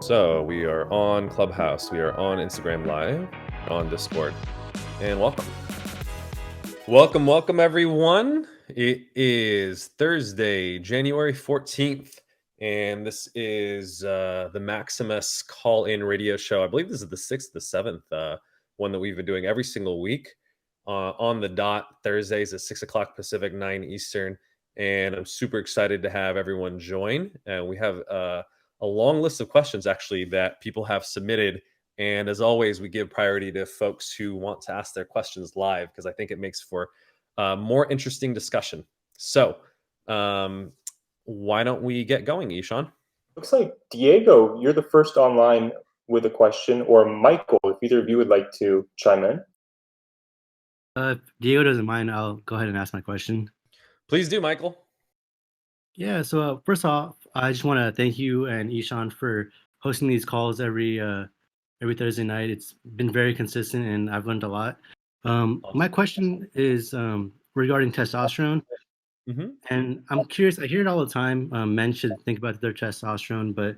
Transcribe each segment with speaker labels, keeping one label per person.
Speaker 1: So we are on Clubhouse, we are on Instagram Live, on Discord, and welcome. Welcome, everyone. It is Thursday, January 14th, and this is the Maximus call-in radio show. I believe this is the 6th, the 7th one that we've been doing every single week on the dot, Thursdays at 6 o'clock Pacific, 9 Eastern, and I'm super excited to have everyone join. We have a long list of questions, actually, that people have submitted. And as always, we give priority to folks who want to ask their questions live because I think it makes for more interesting discussion. So, why don't we get going, Ishan?
Speaker 2: Looks like Diego, you're the first online with a question, or Michael, if either of you would like to chime in.
Speaker 3: If Diego doesn't mind, I'll go ahead and ask my question.
Speaker 1: Please do, Michael.
Speaker 3: Yeah, so first off, I just want to thank you and Ishan for hosting these calls every Thursday night. It's been very consistent and I've learned a lot. My question is regarding testosterone. And I'm curious, I hear it all the time. Men should think about their testosterone, but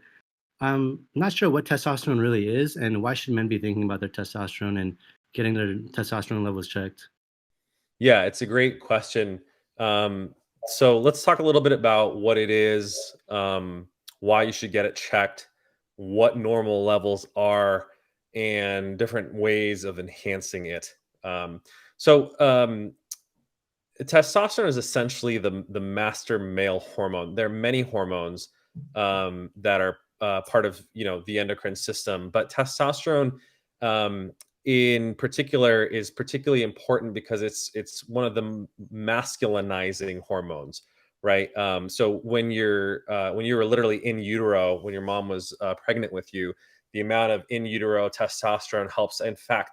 Speaker 3: I'm not sure what testosterone really is and why should men be thinking about their testosterone and getting their testosterone levels checked?
Speaker 1: Yeah, it's a great question. So let's talk a little bit about what it is, why you should get it checked, what normal levels are, and different ways of enhancing it. So testosterone is essentially the master male hormone. There are many hormones that are part of the endocrine system, but testosterone in particular is particularly important because it's one of the masculinizing hormones, right? So when you were literally in utero, when your mom was pregnant with you, the amount of in utero testosterone helps, in fact,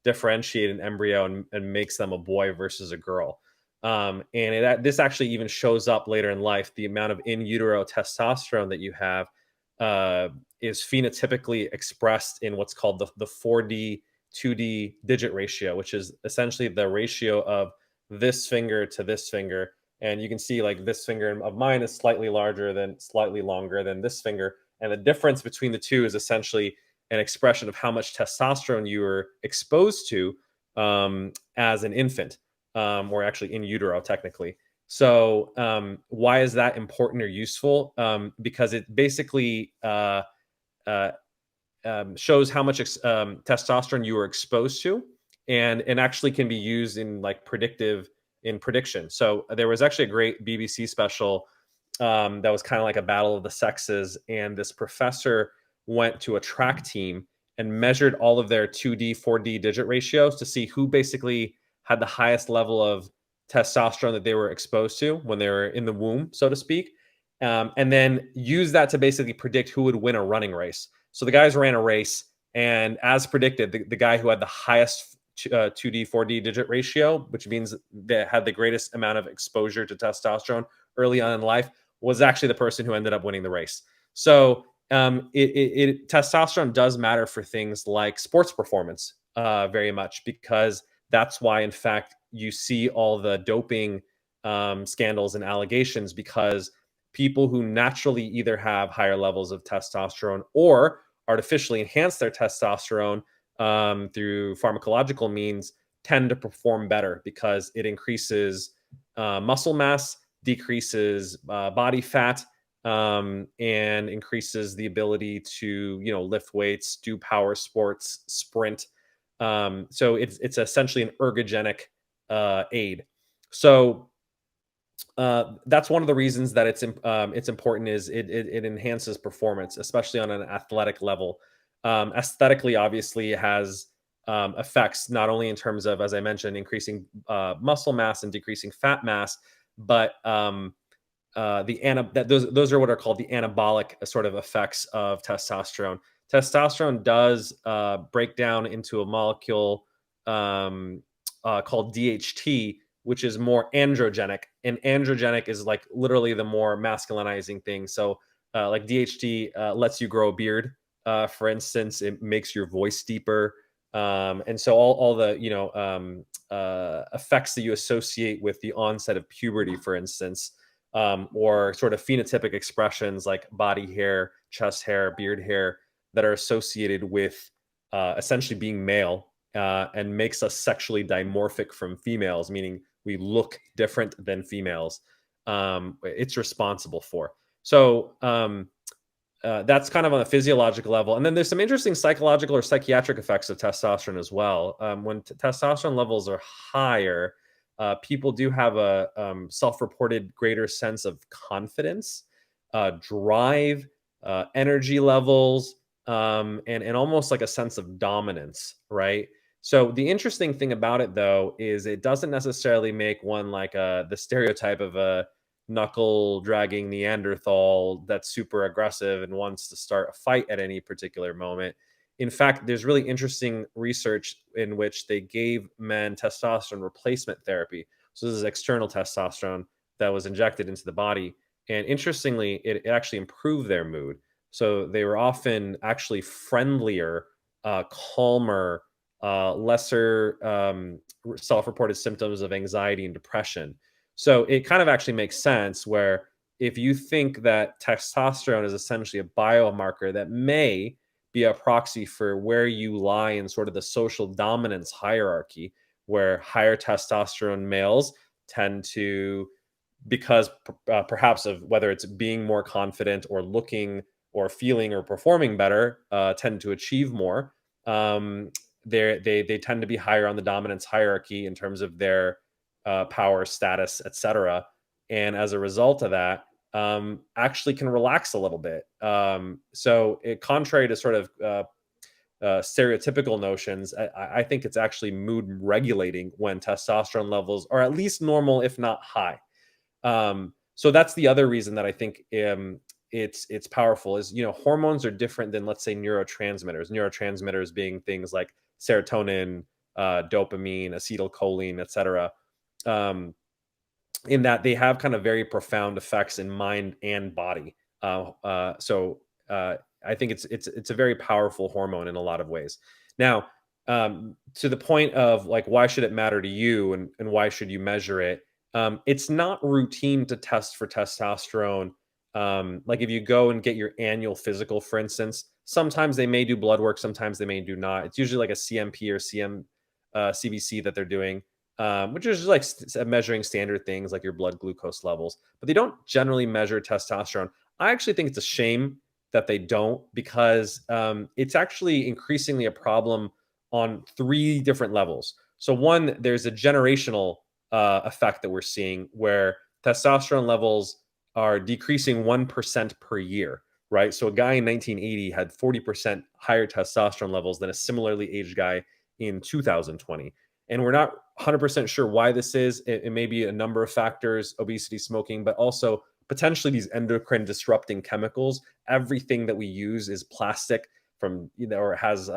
Speaker 1: differentiate an embryo and makes them a boy versus a girl. This actually even shows up later in life. The amount of in utero testosterone that you have is phenotypically expressed in what's called the 4D 2D digit ratio, which is essentially the ratio of this finger to this finger. And you can see like this finger of mine is slightly longer than this finger. And the difference between the two is essentially an expression of how much testosterone you were exposed to as an infant, or actually in utero, technically. So why is that important or useful? Because it basically shows how much testosterone you were exposed to, and actually can be used in like prediction. So there was actually a great BBC special that was kind of like a battle of the sexes, and this professor went to a track team and measured all of their 2D, 4D digit ratios to see who basically had the highest level of testosterone that they were exposed to when they were in the womb, so to speak, and then use that to basically predict who would win a running race. So the guys ran a race, and as predicted, the guy who had the highest 2D, 4D digit ratio, which means they had the greatest amount of exposure to testosterone early on in life, was actually the person who ended up winning the race. So testosterone does matter for things like sports performance very much, because that's why, in fact, you see all the doping scandals and allegations, because people who naturally either have higher levels of testosterone or artificially enhance their testosterone through pharmacological means tend to perform better because it increases muscle mass, decreases body fat, and increases the ability to lift weights, do power sports, sprint. So it's essentially an ergogenic aid. So that's one of the reasons that it's important, is it enhances performance, especially on an athletic level. Aesthetically, obviously, it has effects not only in terms of, as I mentioned, increasing muscle mass and decreasing fat mass, but those are what are called the anabolic sort of effects of testosterone. Testosterone does break down into a molecule called DHT, which is more androgenic, and androgenic is like literally the more masculinizing thing. So like DHT lets you grow a beard, for instance. It makes your voice deeper, and so all the effects that you associate with the onset of puberty, for instance, or sort of phenotypic expressions like body hair, chest hair, beard hair that are associated with essentially being male and makes us sexually dimorphic from females, meaning we look different than females. It's responsible for. So that's kind of on a physiological level. And then there's some interesting psychological or psychiatric effects of testosterone as well. When testosterone levels are higher, people do have a self-reported greater sense of confidence, drive, energy levels, and almost like a sense of dominance, right? So the interesting thing about it, though, is it doesn't necessarily make one like the stereotype of a knuckle dragging Neanderthal that's super aggressive and wants to start a fight at any particular moment. In fact, there's really interesting research in which they gave men testosterone replacement therapy. So this is external testosterone that was injected into the body. And interestingly, it actually improved their mood. So they were often actually friendlier, calmer, lesser self-reported symptoms of anxiety and depression. So it kind of actually makes sense where if you think that testosterone is essentially a biomarker that may be a proxy for where you lie in sort of the social dominance hierarchy, where higher testosterone males tend to, because perhaps of whether it's being more confident or looking or feeling or performing better, tend to achieve more. They tend to be higher on the dominance hierarchy in terms of their power, status, etc. And as a result of that, actually can relax a little bit. Contrary to sort of stereotypical notions, I think it's actually mood regulating when testosterone levels are at least normal, if not high. So that's the other reason that I think it's powerful is, hormones are different than, let's say, neurotransmitters being things like serotonin, dopamine, acetylcholine, etc. In that they have kind of very profound effects in mind and body. I think it's a very powerful hormone in a lot of ways. Now, to the point of like, why should it matter to you and why should you measure it? It's not routine to test for testosterone. Like if you go and get your annual physical, for instance, sometimes they may do blood work, sometimes they may do not. It's usually like a CMP or CBC that they're doing, which is just like measuring standard things like your blood glucose levels, but they don't generally measure testosterone. I actually think it's a shame that they don't, because it's actually increasingly a problem on 3 different levels. So one, there's a generational effect that we're seeing where testosterone levels are decreasing 1% per year, right? So a guy in 1980 had 40% higher testosterone levels than a similarly aged guy in 2020. And we're not 100% sure why this is. It may be a number of factors, obesity, smoking, but also potentially these endocrine disrupting chemicals. Everything that we use is plastic from, or has,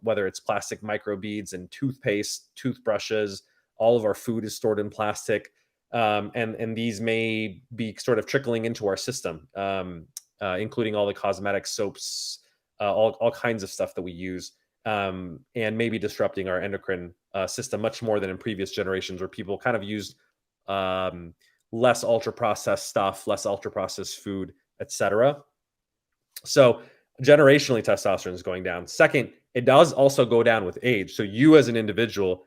Speaker 1: whether it's plastic microbeads and toothpaste, toothbrushes, all of our food is stored in plastic. And these may be sort of trickling into our system, including all the cosmetic soaps, all kinds of stuff that we use, and maybe disrupting our endocrine system much more than in previous generations where people kind of used less ultra processed stuff, less ultra processed food, etc. So generationally, testosterone is going down. Second, it does also go down with age. So you as an individual,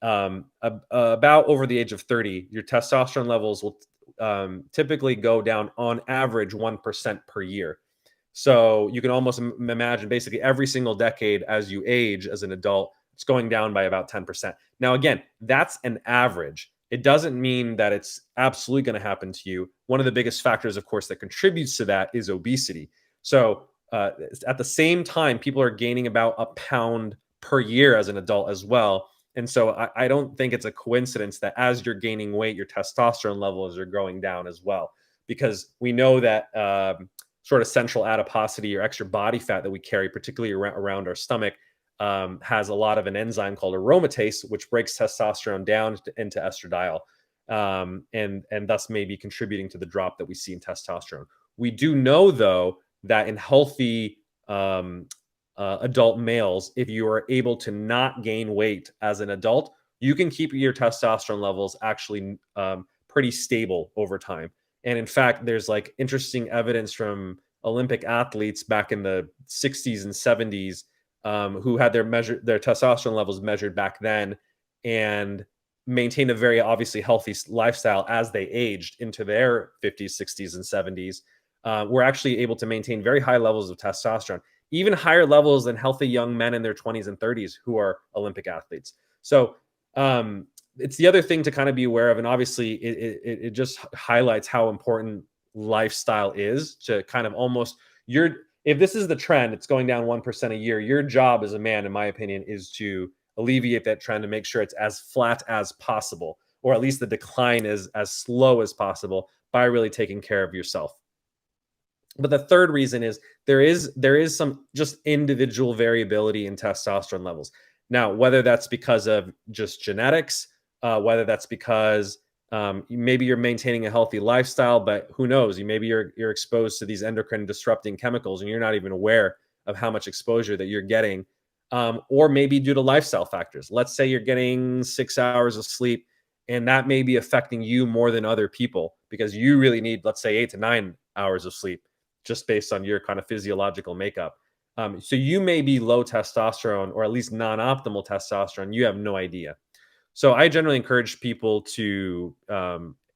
Speaker 1: about over the age of 30, your testosterone levels will typically go down on average 1% per year. So you can almost imagine basically every single decade as you age as an adult, it's going down by about 10%. Now, again, that's an average. It doesn't mean that it's absolutely going to happen to you. One of the biggest factors, of course, that contributes to that is obesity. So at the same time, people are gaining about a pound per year as an adult as well. And so I don't think it's a coincidence that as you're gaining weight, your testosterone levels are going down as well, because we know that sort of central adiposity or extra body fat that we carry, particularly around our stomach, has a lot of an enzyme called aromatase, which breaks testosterone down into estradiol, and thus may be contributing to the drop that we see in testosterone. We do know, though, that in healthy adult males, if you are able to not gain weight as an adult, you can keep your testosterone levels actually pretty stable over time. And in fact, there's like interesting evidence from Olympic athletes back in the 60s and 70s who had their testosterone levels measured back then and maintained a very obviously healthy lifestyle as they aged into their 50s, 60s, and 70s. Were actually able to maintain very high levels of testosterone, even higher levels than healthy young men in their 20s and 30s who are Olympic athletes. So it's the other thing to kind of be aware of. And obviously it just highlights how important lifestyle is to kind of almost if this is the trend, it's going down 1% a year. Your job as a man, in my opinion, is to alleviate that trend and make sure it's as flat as possible, or at least the decline is as slow as possible by really taking care of yourself. But the third reason is there is some just individual variability in testosterone levels. Now, whether that's because of just genetics, whether that's because maybe you're maintaining a healthy lifestyle, but who knows? Maybe you're exposed to these endocrine disrupting chemicals, and you're not even aware of how much exposure that you're getting, or maybe due to lifestyle factors. Let's say you're getting 6 hours of sleep, and that may be affecting you more than other people because you really need, let's say, 8 to 9 hours of sleep, just based on your kind of physiological makeup. So you may be low testosterone or at least non-optimal testosterone. You have no idea. So I generally encourage people to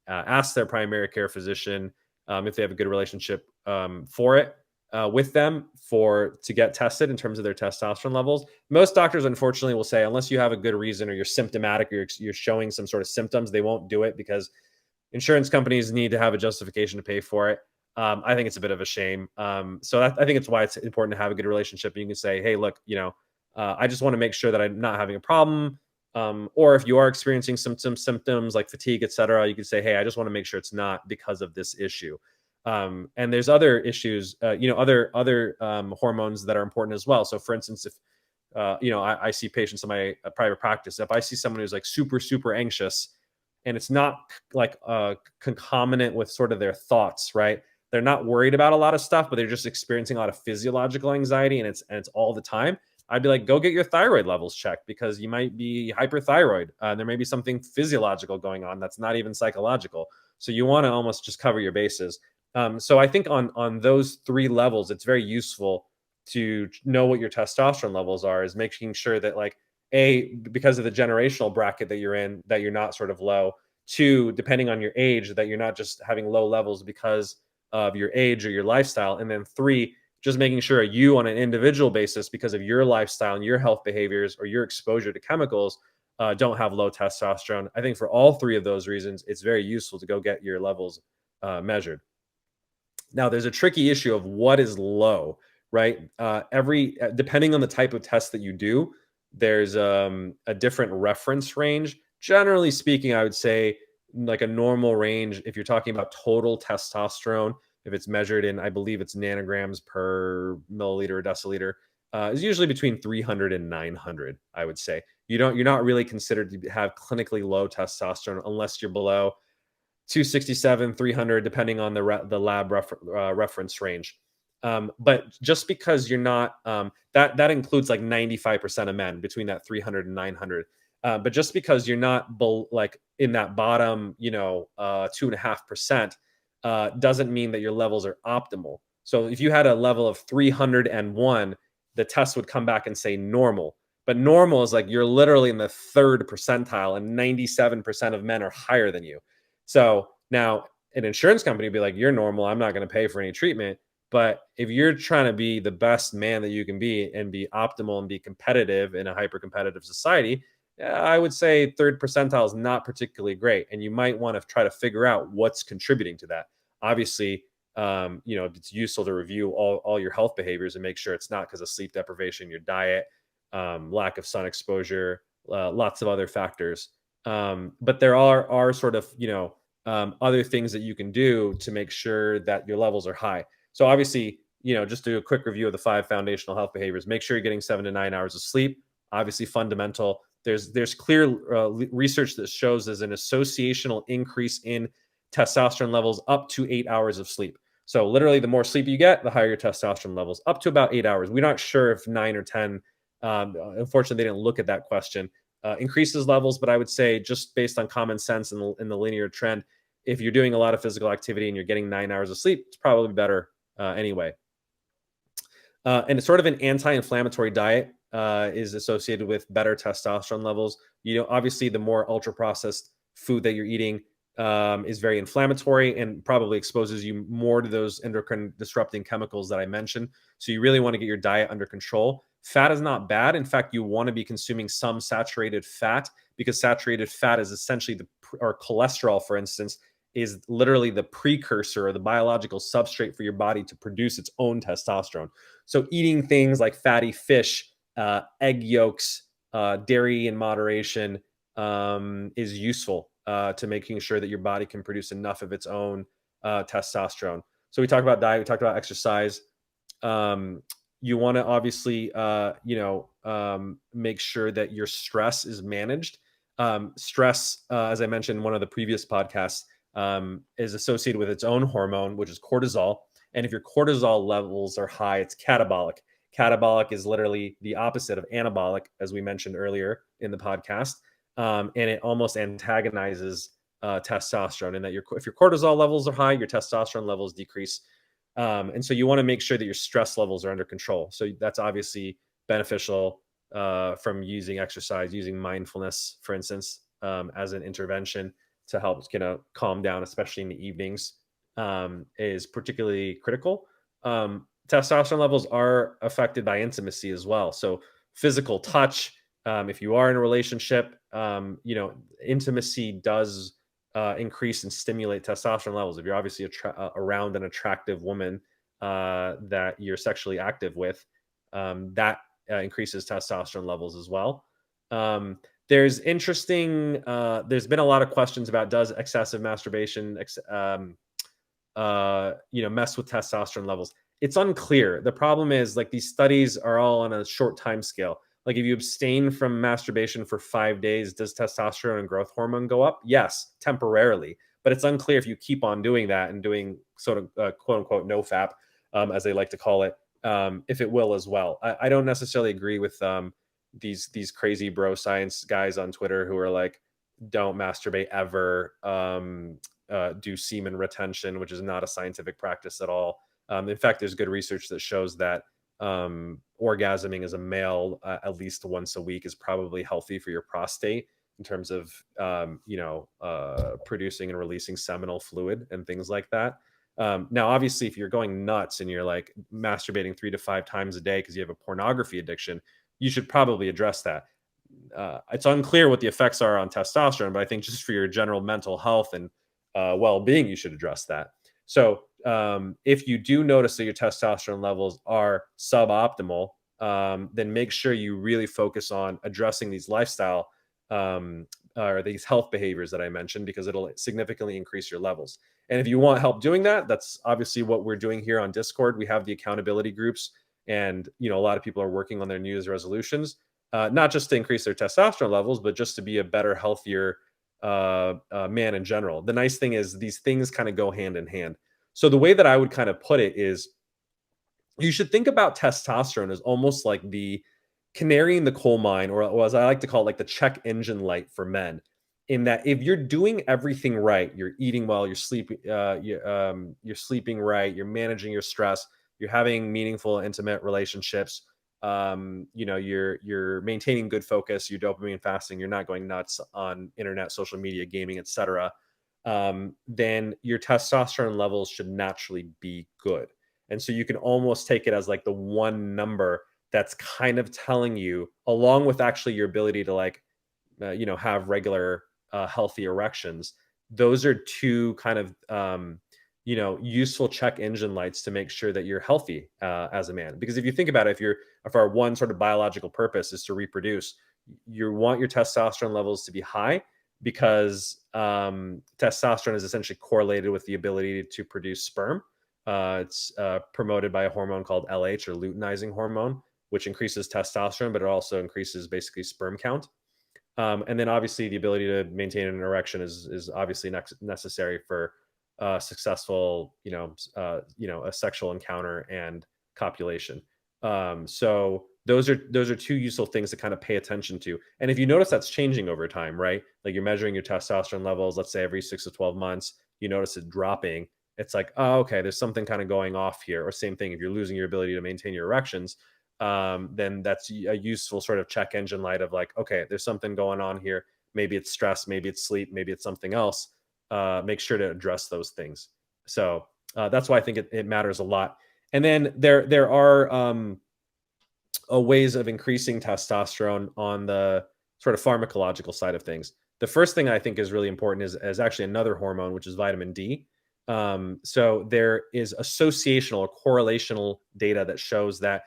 Speaker 1: ask their primary care physician if they have a good relationship with them to get tested in terms of their testosterone levels. Most doctors, unfortunately, will say unless you have a good reason or you're symptomatic or you're showing some sort of symptoms, they won't do it because insurance companies need to have a justification to pay for it. I think it's a bit of a shame. So I think it's why it's important to have a good relationship. You can say, hey, look, I just want to make sure that I'm not having a problem. Or if you are experiencing some symptoms like fatigue, etc., you can say, hey, I just want to make sure it's not because of this issue. And there's other issues, other hormones that are important as well. So for instance, if, I see patients in my private practice, if I see someone who's like super, super anxious and it's not like concomitant with sort of their thoughts, right? They're not worried about a lot of stuff, but they're just experiencing a lot of physiological anxiety and it's all the time. I'd be like, go get your thyroid levels checked because you might be hyperthyroid. There may be something physiological going on that's not even psychological. So you want to almost just cover your bases. So I think on those three levels, it's very useful to know what your testosterone levels are, is making sure that because of the generational bracket that you're in, that you're not sort of low. Two, depending on your age, that you're not just having low levels because of your age or your lifestyle. And then three, just making sure you on an individual basis, because of your lifestyle and your health behaviors or your exposure to chemicals, don't have low testosterone. I think for all three of those reasons, it's very useful to go get your levels measured. Now, there's a tricky issue of what is low, right? Depending on the type of test that you do, there's a different reference range. Generally speaking, I would say like a normal range, if you're talking about total testosterone, if it's measured in, I believe it's nanograms per milliliter or deciliter, is usually between 300 and 900, I would say. You're not really considered to have clinically low testosterone unless you're below 267, 300, depending on the lab reference range. But just because you're not, that includes like 95% of men between that 300 and 900. But just because you're not like in that bottom, 2.5%, doesn't mean that your levels are optimal. So if you had a level of 301, the test would come back and say normal. But normal is like you're literally in the third percentile, and 97% of men are higher than you. So now an insurance company would be like, you're normal, I'm not going to pay for any treatment. But if you're trying to be the best man that you can be and be optimal and be competitive in a hyper competitive society, I would say third percentile is not particularly great. And you might want to try to figure out what's contributing to that. Obviously, it's useful to review all your health behaviors and make sure it's not because of sleep deprivation, your diet, lack of sun exposure, lots of other factors. But there are sort of, other things that you can do to make sure that your levels are high. So obviously, just do a quick review of the 5 foundational health behaviors. Make sure you're getting 7 to 9 hours of sleep. Obviously fundamental. There's clear research that shows there's an associational increase in testosterone levels up to 8 hours of sleep. So literally the more sleep you get, the higher your testosterone levels, up to about 8 hours. We're not sure if 9 or 10, unfortunately, they didn't look at that question, increases levels, but I would say just based on common sense and the linear trend, if you're doing a lot of physical activity and you're getting 9 hours of sleep, it's probably better anyway. And it's sort of an anti-inflammatory diet is associated with better testosterone levels. Obviously, the more ultra-processed food that you're eating is very inflammatory and probably exposes you more to those endocrine disrupting chemicals that I mentioned. So you really want to get your diet under control. Fat is not bad. In fact, you want to be consuming some saturated fat, because saturated fat is essentially or cholesterol, for instance, is literally the precursor or the biological substrate for your body to produce its own testosterone. So eating things like fatty fish, egg yolks, dairy in moderation is useful to making sure that your body can produce enough of its own testosterone. So we talked about diet, we talked about exercise. You want to obviously, make sure that your stress is managed. Stress, as I mentioned in one of the previous podcasts, is associated with its own hormone, which is cortisol. And if your cortisol levels are high, it's catabolic. Catabolic is literally the opposite of anabolic, as we mentioned earlier in the podcast. And it almost antagonizes testosterone, in that if your cortisol levels are high, your testosterone levels decrease. And so you want to make sure that your stress levels are under control. So that's obviously beneficial from using exercise, using mindfulness, for instance, as an intervention to help calm down, especially in the evenings, is particularly critical. Testosterone levels are affected by intimacy as well. So physical touch, if you are in a relationship, intimacy does increase and stimulate testosterone levels. If you're obviously around an attractive woman that you're sexually active with, that increases testosterone levels as well. There's been a lot of questions about, does excessive masturbation mess with testosterone levels? It's unclear. The problem is, like, these studies are all on a short time scale. Like, if you abstain from masturbation for 5 days, does testosterone and growth hormone go up? Yes, temporarily. But it's unclear if you keep on doing that and doing sort of quote unquote no fap, as they like to call it, if it will as well. I don't necessarily agree with these crazy bro science guys on Twitter who are like, don't masturbate ever, do semen retention, which is not a scientific practice at all. In fact, there's good research that shows that orgasming as a male at least once a week is probably healthy for your prostate in terms of producing and releasing seminal fluid and things like that. Now, obviously, if you're going nuts and you're like masturbating 3 to 5 times a day because you have a pornography addiction, you should probably address that. It's unclear what the effects are on testosterone, but I think just for your general mental health and well-being, you should address that. So if you do notice that your testosterone levels are suboptimal, then make sure you really focus on addressing these lifestyle or these health behaviors that I mentioned, because it'll significantly increase your levels. And if you want help doing that, that's obviously what we're doing here on Discord. We have the accountability groups, and a lot of people are working on their New Year's resolutions, not just to increase their testosterone levels, but just to be a better, healthier man in general. The nice thing is these things kind of go hand in hand. So the way that I would kind of put it is, you should think about testosterone as almost like the canary in the coal mine, or as I like to call it, like the check engine light for men. In that, if you're doing everything right, you're eating well, you're sleeping, you're sleeping right, you're managing your stress, you're having meaningful, intimate relationships, you're maintaining good focus, you're dopamine fasting, you're not going nuts on internet, social media, gaming, etc., then your testosterone levels should naturally be good. And so you can almost take it as like the one number that's kind of telling you, along with actually your ability to have regular healthy erections. Those are two kind of useful check engine lights to make sure that you're healthy as a man. Because if you think about it, if our one sort of biological purpose is to reproduce, you want your testosterone levels to be high, because testosterone is essentially correlated with the ability to produce sperm. It's promoted by a hormone called LH, or luteinizing hormone, which increases testosterone, but it also increases basically sperm count. And then obviously the ability to maintain an erection is obviously necessary for successful, a sexual encounter and copulation. So those are two useful things to kind of pay attention to. And if you notice that's changing over time, right? Like, you're measuring your testosterone levels, let's say every 6 to 12 months, you notice it dropping, it's like, oh, okay, there's something kind of going off here. Or same thing, if you're losing your ability to maintain your erections, then that's a useful sort of check engine light of like, okay, there's something going on here. Maybe it's stress, maybe it's sleep, maybe it's something else. Make sure to address those things. So that's why I think it matters a lot. And then there are ways of increasing testosterone on the sort of pharmacological side of things. The first thing I think is really important is actually another hormone, which is vitamin D. So there is associational or correlational data that shows that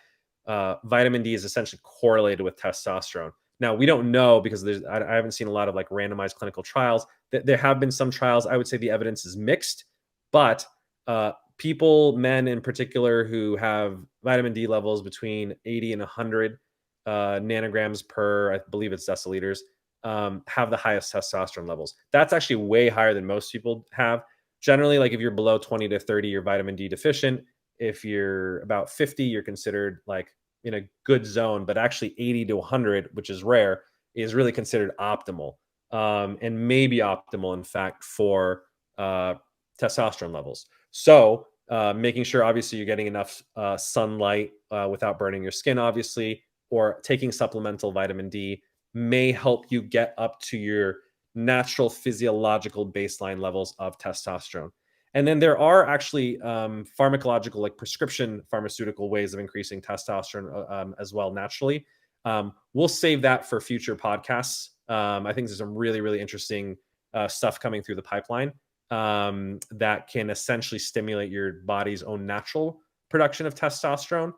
Speaker 1: vitamin D is essentially correlated with testosterone. Now we don't know because I haven't seen a lot of like randomized clinical trials. There have been some trials. I would say the evidence is mixed, but men in particular who have vitamin D levels between 80 and 100 nanograms per, I believe it's deciliters, have the highest testosterone levels. That's actually way higher than most people have. Generally, like if you're below 20 to 30, you're vitamin D deficient. If you're about 50, you're considered like in a good zone, but actually 80 to 100, which is rare, is really considered optimal, and maybe optimal, in fact, for testosterone levels. So making sure, obviously, you're getting enough sunlight without burning your skin, obviously, or taking supplemental vitamin D may help you get up to your natural physiological baseline levels of testosterone. And then there are actually pharmacological, like prescription pharmaceutical ways of increasing testosterone as well naturally. We'll save that for future podcasts. I think there's some really, really interesting stuff coming through the pipeline that can essentially stimulate your body's own natural production of testosterone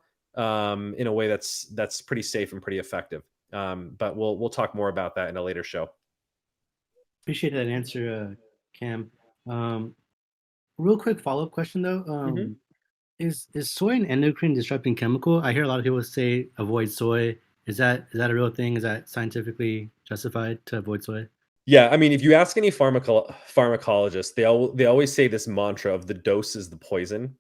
Speaker 1: in a way that's pretty safe and pretty effective. But we'll talk more about that in a later show.
Speaker 3: Appreciate that answer, Cam. Real quick follow-up question though. Is soy an endocrine disrupting chemical? I hear a lot of people say avoid soy. Is that a real thing? Is that scientifically justified to avoid soy?
Speaker 1: Yeah, I mean, if you ask any pharmacologists, they always say this mantra of the dose is the poison.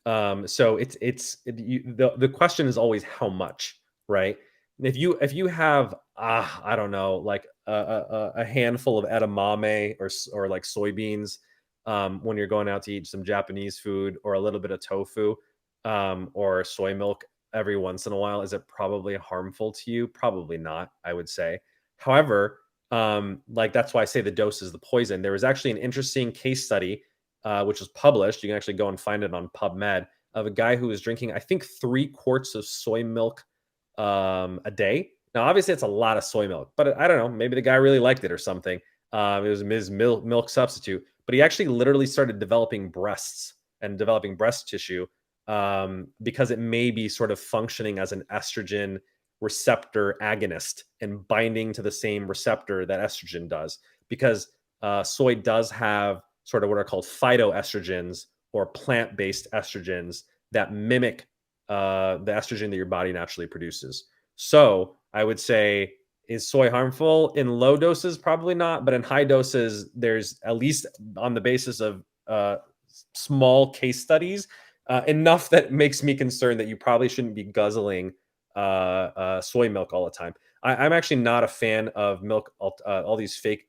Speaker 1: So the question is always how much, right? And if you have I don't know, like a handful of edamame or like soybeans when you're going out to eat some Japanese food, or a little bit of tofu or soy milk every once in a while, is it probably harmful to you? Probably not, I would say. However, like that's why I say the dose is the poison. There was actually an interesting case study which was published. You can actually go and find it on PubMed, of a guy who was drinking, I think, 3 quarts of soy milk a day. Now, obviously, it's a lot of soy milk, but I don't know. Maybe the guy really liked it or something. It was his milk substitute, but he actually literally started developing breasts and developing breast tissue because it may be sort of functioning as an estrogen receptor agonist and binding to the same receptor that estrogen does. Because soy does have sort of what are called phytoestrogens, or plant-based estrogens, that mimic the estrogen that your body naturally produces. So I would say, is soy harmful? In low doses, probably not, but in high doses, there's, at least on the basis of small case studies, enough that makes me concerned that you probably shouldn't be guzzling soy milk all the time. I'm actually not a fan of milk, all these fake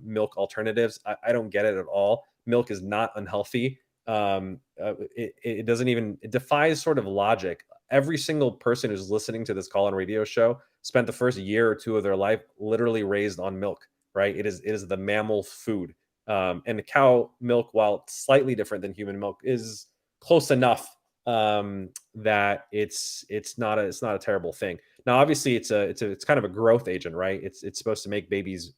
Speaker 1: milk alternatives. I don't get it at all. Milk is not unhealthy. It doesn't even, it defies sort of logic. Every single person who's listening to this call and radio show spent the first year or two of their life literally raised on milk, right? It is the mammal food. And the cow milk, while slightly different than human milk, is close enough that it's not a terrible thing. Now, obviously, it's kind of a growth agent, right? It's supposed to make babies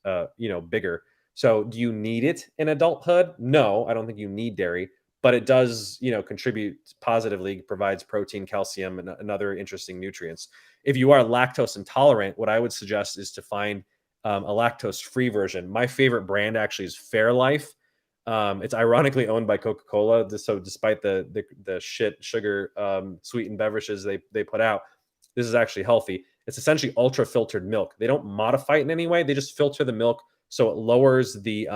Speaker 1: bigger. So, do you need it in adulthood? No, I don't think you need dairy, but it does contribute positively, provides protein, calcium, and other interesting nutrients. If you are lactose intolerant, what I would suggest is to find a lactose-free version. My favorite brand actually is Fairlife. It's ironically owned by Coca-Cola. So despite the shit sugar sweetened beverages they put out, this is actually healthy. It's essentially ultra filtered milk. They don't modify it in any way. They just filter the milk so it lowers the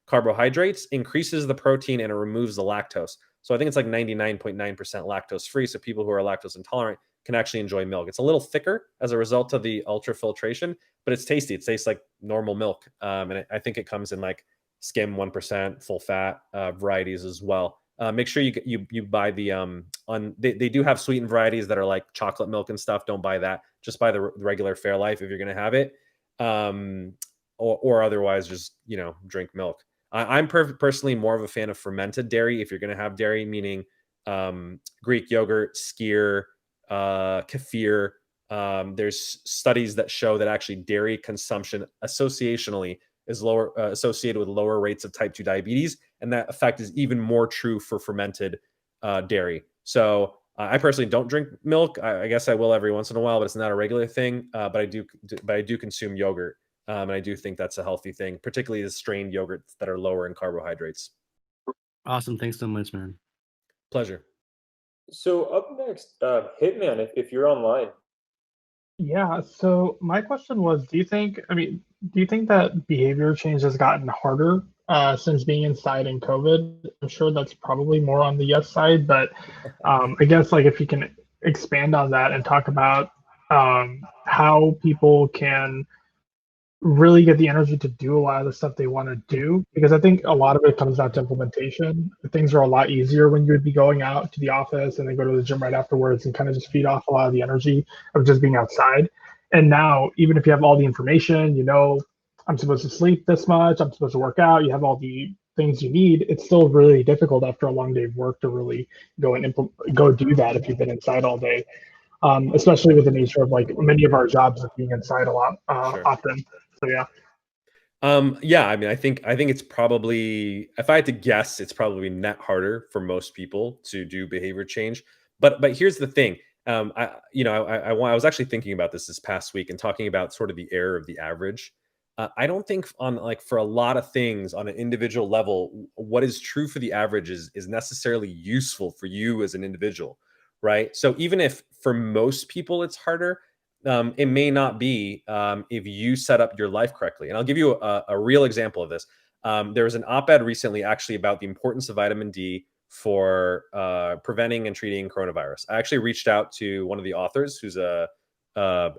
Speaker 1: carbohydrates, increases the protein, and it removes the lactose. So I think it's like 99.9% lactose free. So people who are lactose intolerant can actually enjoy milk. It's a little thicker as a result of the ultra filtration, but it's tasty. It tastes like normal milk. And I think it comes in like skim 1%, full fat varieties as well. Make sure you buy the they do have sweetened varieties that are like chocolate milk and stuff. Don't buy that. Just buy the regular Fairlife if you're going to have it. Or otherwise just, drink milk. I'm personally more of a fan of fermented dairy if you're going to have dairy, meaning Greek yogurt, skyr, kefir. There's studies that show that actually dairy consumption associationally is lower, associated with lower rates of type 2 diabetes, and that effect is even more true for fermented dairy. So I personally don't drink milk. I guess I will every once in a while, but it's not a regular thing. But I do consume yogurt. And I do think that's a healthy thing, particularly the strained yogurts that are lower in carbohydrates.
Speaker 3: Awesome. Thanks so much, man.
Speaker 1: Pleasure.
Speaker 2: So up next, Hitman, if you're online.
Speaker 4: Yeah, so my question was, do you think that behavior change has gotten harder since being inside in COVID? I'm sure that's probably more on the yes side, but I guess like if you can expand on that and talk about how people can really get the energy to do a lot of the stuff they want to do, because I think a lot of it comes down to implementation. Things are a lot easier when you would be going out to the office and then go to the gym right afterwards and kind of just feed off a lot of the energy of just being outside. And now, even if you have all the information, I'm supposed to sleep this much, I'm supposed to work out, you have all the things you need, it's still really difficult after a long day of work to really go do that if you've been inside all day. Especially with the nature of like many of our jobs of being inside a lot
Speaker 1: Sure.
Speaker 4: often. So yeah.
Speaker 1: Yeah, I mean, I think it's probably, if I had to guess, it's probably net harder for most people to do behavior change. But here's the thing. I was actually thinking about this past week and talking about sort of the error of the average. I don't think for a lot of things on an individual level, what is true for the average is necessarily useful for you as an individual, right? So even if for most people it's harder, it may not be if you set up your life correctly. And I'll give you a real example of this. There was an op-ed recently actually about the importance of vitamin D for preventing and treating coronavirus. I actually reached out to one of the authors who's a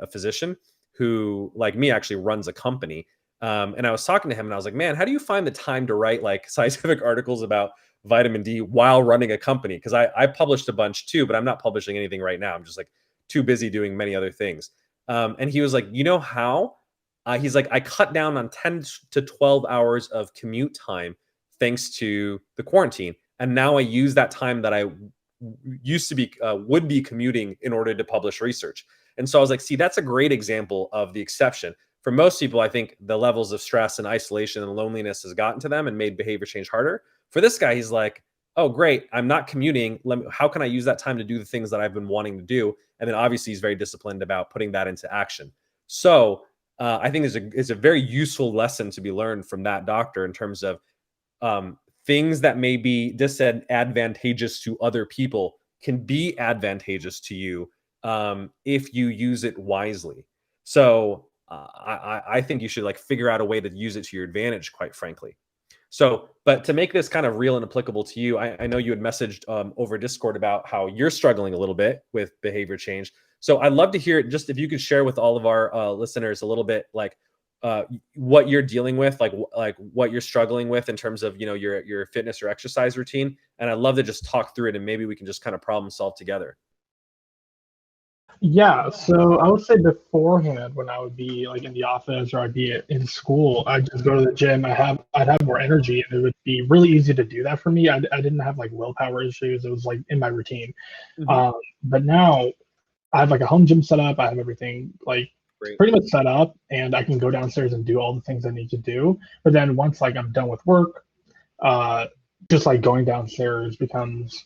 Speaker 1: physician who, like me, actually runs a company. And I was talking to him and I was like, man, how do you find the time to write like scientific articles about vitamin D while running a company? Because I published a bunch too, but I'm not publishing anything right now. I'm just like too busy doing many other things. And he was like, you know how? He's like, I cut down on 10 to 12 hours of commute time thanks to the quarantine. And now I use that time that I used to be, would be commuting in order to publish research. And so I was like, see, that's a great example of the exception. For most people, I think the levels of stress and isolation and loneliness has gotten to them and made behavior change harder. For this guy, he's like, oh, great, I'm not commuting. How can I use that time to do the things that I've been wanting to do? And then obviously he's very disciplined about putting that into action. So I think it's a very useful lesson to be learned from that doctor in terms of things that may be disadvantageous to other people can be advantageous to you if you use it wisely. So I think you should like figure out a way to use it to your advantage, quite frankly. So, but to make this kind of real and applicable to you, I know you had messaged over Discord about how you're struggling a little bit with behavior change. So I'd love to hear just if you could share with all of our listeners a little bit like what you're dealing with, like what you're struggling with in terms of, your fitness or exercise routine. And I'd love to just talk through it and maybe we can just kind of problem solve together.
Speaker 4: Yeah, so I would say beforehand when I would be like in the office or I'd be in school, I'd just go to the gym. I'd have more energy and it would be really easy to do that for me. I didn't have like willpower issues. It was like in my routine.
Speaker 1: Mm-hmm.
Speaker 4: But now I have like a home gym set up. I have everything like
Speaker 1: Great.
Speaker 4: pretty much set up and I can go downstairs and do all the things I need to do. But then once like I'm done with work, just like going downstairs becomes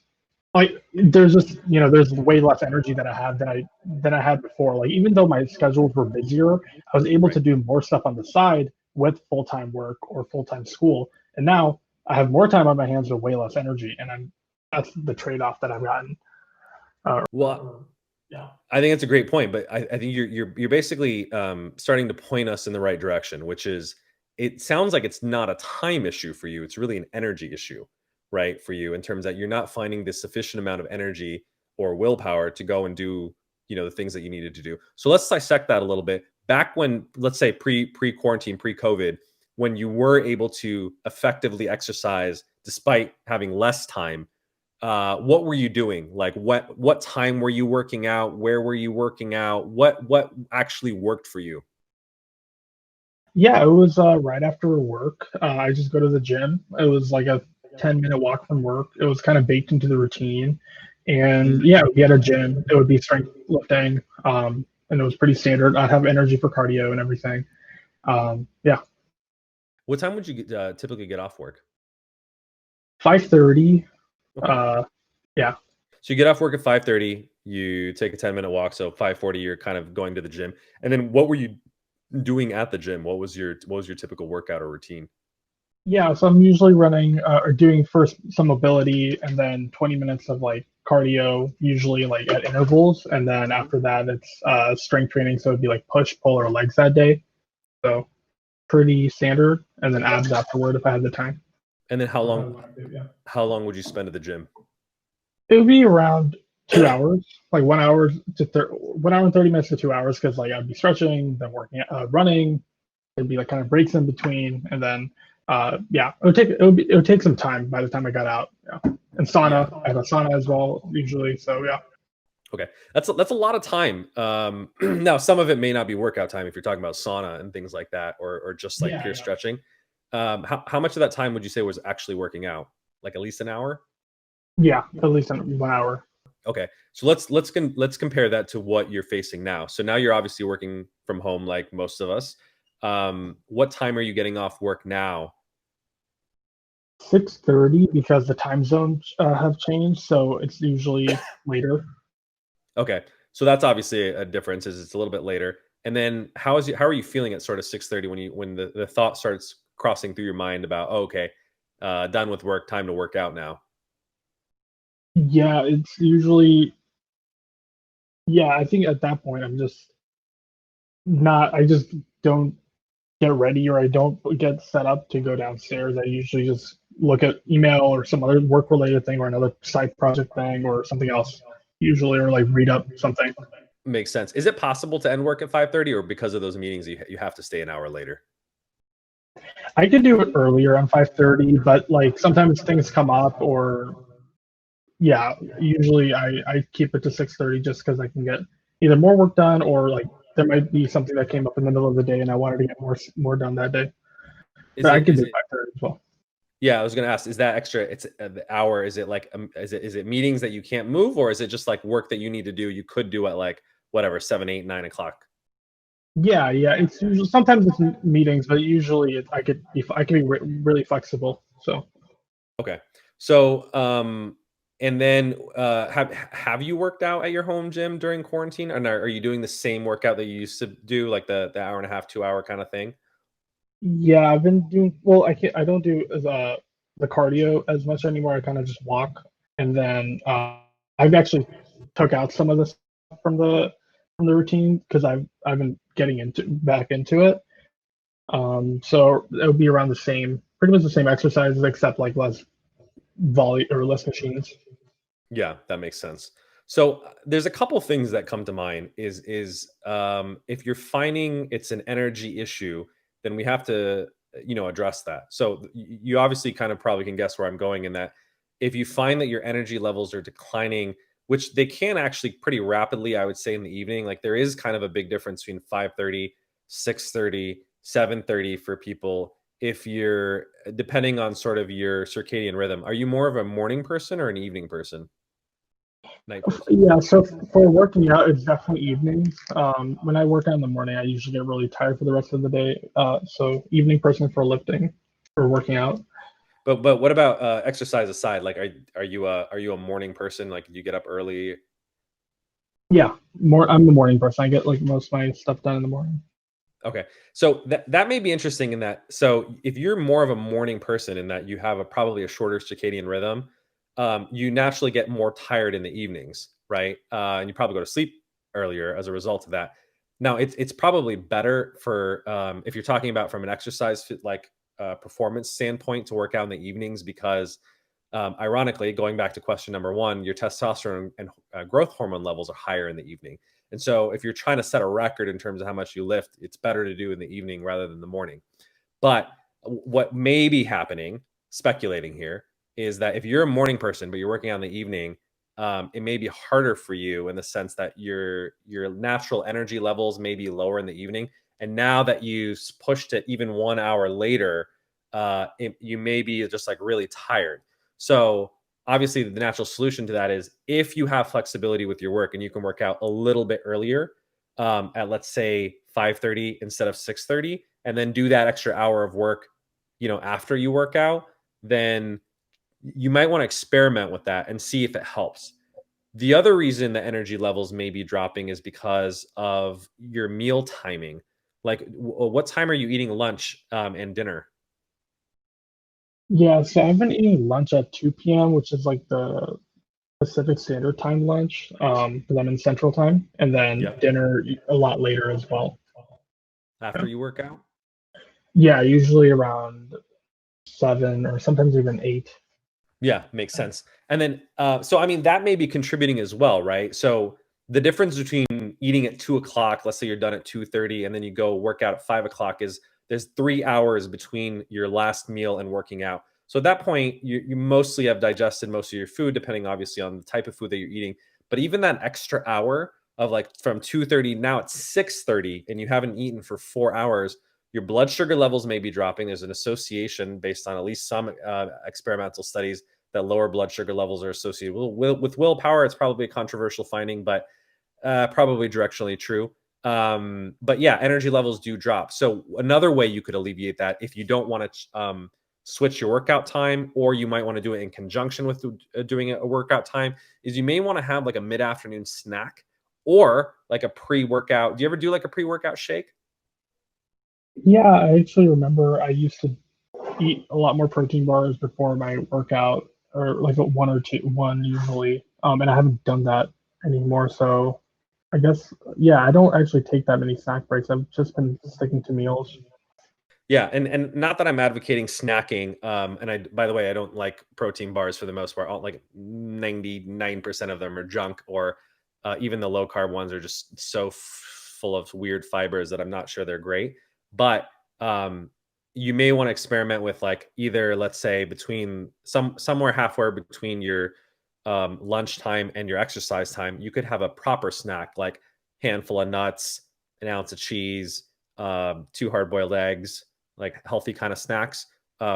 Speaker 4: like there's just there's way less energy that I have than I had before. Like even though my schedules were busier, I was able to do more stuff on the side with full-time work or full-time school. And now I have more time on my hands with way less energy, and that's the trade-off that I've gotten.
Speaker 1: Well,
Speaker 4: Yeah.
Speaker 1: I think it's a great point, but I think you're basically starting to point us in the right direction, which is it sounds like it's not a time issue for you. It's really an energy issue, right? For you in terms that you're not finding the sufficient amount of energy or willpower to go and do, the things that you needed to do. So let's dissect that a little bit. Back when, let's say pre-quarantine, pre-COVID, when you were able to effectively exercise despite having less time, what were you doing? Like what time were you working out? Where were you working out? What actually worked for you?
Speaker 4: Yeah, it was right after work. I just go to the gym. It was like a 10-minute walk from work. It was kind of baked into the routine. And yeah, we had a gym. It would be strength lifting. And it was pretty standard. I'd have energy for cardio and everything. Yeah,
Speaker 1: What time would you typically get off work?
Speaker 4: 5:30.
Speaker 1: Okay.
Speaker 4: Yeah.
Speaker 1: So you get off work at 5:30, you take a 10-minute walk, so 5:40 you're kind of going to the gym. And then what were you doing at the gym? What was your typical workout or routine?
Speaker 4: Yeah, so I'm usually running or doing first some mobility and then 20 minutes of like cardio, usually like at intervals. And then after that, it's strength training. So it'd be like push, pull, or legs that day. So pretty standard. And then abs afterward if I had the time.
Speaker 1: And then how
Speaker 4: If I
Speaker 1: long
Speaker 4: had the time to, yeah.
Speaker 1: how long would you spend at the gym?
Speaker 4: It would be around 2 hours, like 1 hour to 1 hour and 30 minutes to 2 hours, because like I'd be stretching, then working, running. There'd be like kind of breaks in between, and then yeah, it would take some time by the time I got out. Yeah, and sauna.
Speaker 1: Yeah.
Speaker 4: I have a sauna as well usually. So yeah.
Speaker 1: Okay. That's a lot of time. Now some of it may not be workout time if you're talking about sauna and things like that, or just like
Speaker 4: Yeah,
Speaker 1: pure
Speaker 4: yeah.
Speaker 1: stretching. How much of that time would you say was actually working out? Like at least an hour?
Speaker 4: Yeah, at least in 1 hour.
Speaker 1: Okay. So let's compare that to what you're facing now. So now you're obviously working from home like most of us. What time are you getting off work now?
Speaker 4: 6:30 because the time zones have changed, so it's usually later.
Speaker 1: Okay. So that's obviously a difference, is it's a little bit later. And then how are you feeling at sort of 6:30 when the thought starts crossing through your mind about, oh, okay, done with work, time to work out now.
Speaker 4: Yeah, it's usually, yeah. I think at that point I'm just not. I just don't get ready, or I don't get set up to go downstairs. I usually just look at email or some other work related thing or another side project thing or something else, usually, or like read up something.
Speaker 1: Makes sense. Is it possible to end work at 5:30, or because of those meetings you have to stay an hour later?
Speaker 4: I could do it earlier on 5:30, but like sometimes things come up, or yeah, usually I keep it to 6:30 just because I can get either more work done, or like there might be something that came up in the middle of the day and I wanted to get more done that day.
Speaker 1: Is
Speaker 4: But I
Speaker 1: it
Speaker 4: could
Speaker 1: is
Speaker 4: do
Speaker 1: it
Speaker 4: 5:30 as well.
Speaker 1: Yeah, I was going to ask, is that extra, it's the hour, is it like is it meetings that you can't move, or is it just like work that you need to do you could do at like whatever 7, 8, 9 o'clock?
Speaker 4: Yeah, yeah. It's usually sometimes it's meetings, but usually I can be really flexible. So
Speaker 1: Okay. So, and then have you worked out at your home gym during quarantine? And are you doing the same workout that you used to do, like the hour and a half, 2 hour kind of thing?
Speaker 4: yeah, I've been doing well. I don't do the cardio as much anymore. I kind of just walk, and then I've actually took out some of this from the routine because I've been getting into back into it. So it would be around the same, pretty much the same exercises, except like less volley or less machines.
Speaker 1: Yeah, that makes sense. So there's a couple things that come to mind. Is if you're finding it's an energy issue, then we have to address that. So you obviously kind of probably can guess where I'm going in that. If you find that your energy levels are declining, which they can actually pretty rapidly, I would say in the evening, like there is kind of a big difference between 5:30, 6:30, 7:30 for people. If you're depending on sort of your circadian rhythm, are you more of a morning person or an evening person? Night person.
Speaker 4: Yeah, so for working out, it's definitely evenings. When I work out in the morning, I usually get really tired for the rest of the day. So evening person for lifting, for working out.
Speaker 1: But what about exercise aside? Like, are you a morning person? Like, do you get up early?
Speaker 4: Yeah, more. I'm the morning person. I get like most of my stuff done in the morning.
Speaker 1: Okay, so that may be interesting in that. So if you're more of a morning person in that you have probably a shorter circadian rhythm, you naturally get more tired in the evenings, right? And you probably go to sleep earlier as a result of that. Now, it's probably better for if you're talking about from an exercise performance standpoint to work out in the evenings because, ironically, going back to question number one, your testosterone and growth hormone levels are higher in the evening. And so if you're trying to set a record in terms of how much you lift, it's better to do in the evening rather than the morning. But What may be happening, speculating here, is that if you're a morning person but you're working out in the evening, it may be harder for you in the sense that your natural energy levels may be lower in the evening, and now that you pushed it even 1 hour later, you may be just like really tired. So obviously, the natural solution to that is if you have flexibility with your work and you can work out a little bit earlier, at let's say 5:30 instead of 6:30, and then do that extra hour of work, after you work out, then you might want to experiment with that and see if it helps. The other reason the energy levels may be dropping is because of your meal timing. Like, what time are you eating lunch and dinner?
Speaker 4: Yeah, so I've been eating lunch at 2 p.m., which is like the Pacific Standard Time lunch, because I'm in Central Time, and then
Speaker 1: Yep.
Speaker 4: dinner a lot later as well.
Speaker 1: After you work out?
Speaker 4: Yeah, usually around 7 or sometimes even 8.
Speaker 1: Yeah, makes sense. And then, so I mean, that may be contributing as well, right? So the difference between eating at 2 o'clock, let's say you're done at 2:30, and then you go work out at 5 o'clock, is there's 3 hours between your last meal and working out. So at that point, you mostly have digested most of your food, depending obviously on the type of food that you're eating. But even that extra hour of like from 2:30, now it's 6:30, and you haven't eaten for 4 hours, your blood sugar levels may be dropping. There's an association based on at least some experimental studies that lower blood sugar levels are associated with willpower. It's probably a controversial finding, but probably directionally true. But yeah, energy levels do drop. So another way you could alleviate that, if you don't want to switch your workout time, or you might want to do it in conjunction with doing a workout time, is you may want to have like a mid-afternoon snack or like a pre-workout. Do you ever do like a pre-workout shake?
Speaker 4: Yeah, I actually remember I used to eat a lot more protein bars before my workout, or like a one or two, one usually. And I haven't done that anymore. So I guess, yeah, I don't actually take that many snack breaks. I've just been sticking to meals.
Speaker 1: Yeah, and not that I'm advocating snacking. And I, by the way, I don't like protein bars for the most part. Like 99% of them are junk, or even the low carb ones are just so full of weird fibers that I'm not sure they're great. But you may want to experiment with like either, let's say, between somewhere halfway between your lunchtime and your exercise time, you could have a proper snack like handful of nuts, an ounce of cheese, two hard boiled eggs, like healthy kind of snacks.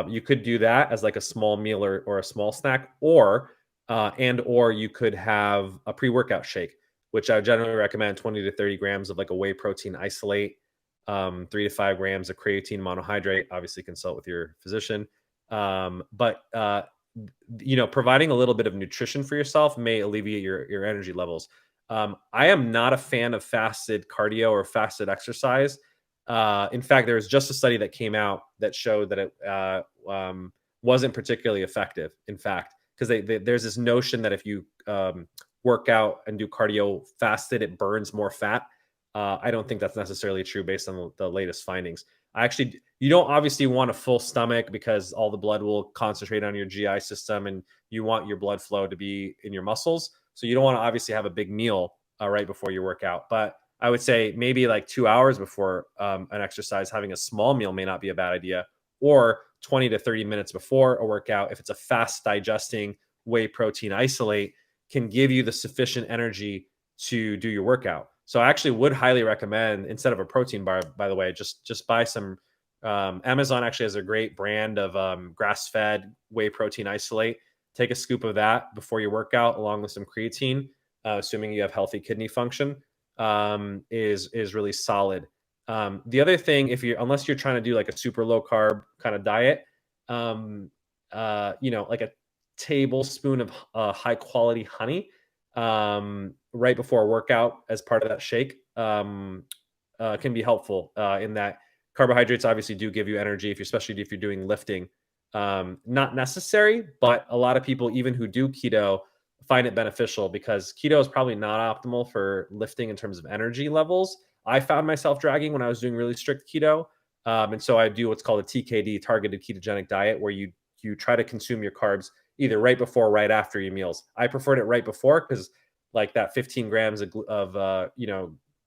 Speaker 1: You could do that as like a small meal or a small snack, or you could have a pre-workout shake, which I generally recommend 20 to 30 grams of like a whey protein isolate, 3 to 5 grams of creatine monohydrate. Obviously, consult with your physician. But providing a little bit of nutrition for yourself may alleviate your energy levels. I am not a fan of fasted cardio or fasted exercise. In fact, there was just a study that came out that showed that it wasn't particularly effective. In fact, because there's this notion that if you work out and do cardio fasted, it burns more fat. I don't think that's necessarily true based on the latest findings. You don't obviously want a full stomach because all the blood will concentrate on your GI system, and you want your blood flow to be in your muscles. So you don't want to obviously have a big meal right before your workout. But I would say maybe like 2 hours before an exercise, having a small meal may not be a bad idea, or 20 to 30 minutes before a workout, if it's a fast digesting whey protein isolate, can give you the sufficient energy to do your workout. So I actually would highly recommend, instead of a protein bar, by the way, just buy some. Amazon actually has a great brand of grass-fed whey protein isolate. Take a scoop of that before your workout, along with some creatine, assuming you have healthy kidney function, is really solid. The other thing, unless you're trying to do like a super low carb kind of diet, like a tablespoon of high quality honey right before a workout as part of that shake can be helpful in that carbohydrates obviously do give you energy, especially if you're doing lifting. Not necessary, but a lot of people, even who do keto, find it beneficial because keto is probably not optimal for lifting in terms of energy levels. I found myself dragging when I was doing really strict keto. And so I do what's called a TKD, targeted ketogenic diet, where you try to consume your carbs either right before or right after your meals. I preferred it right before because like that 15 grams of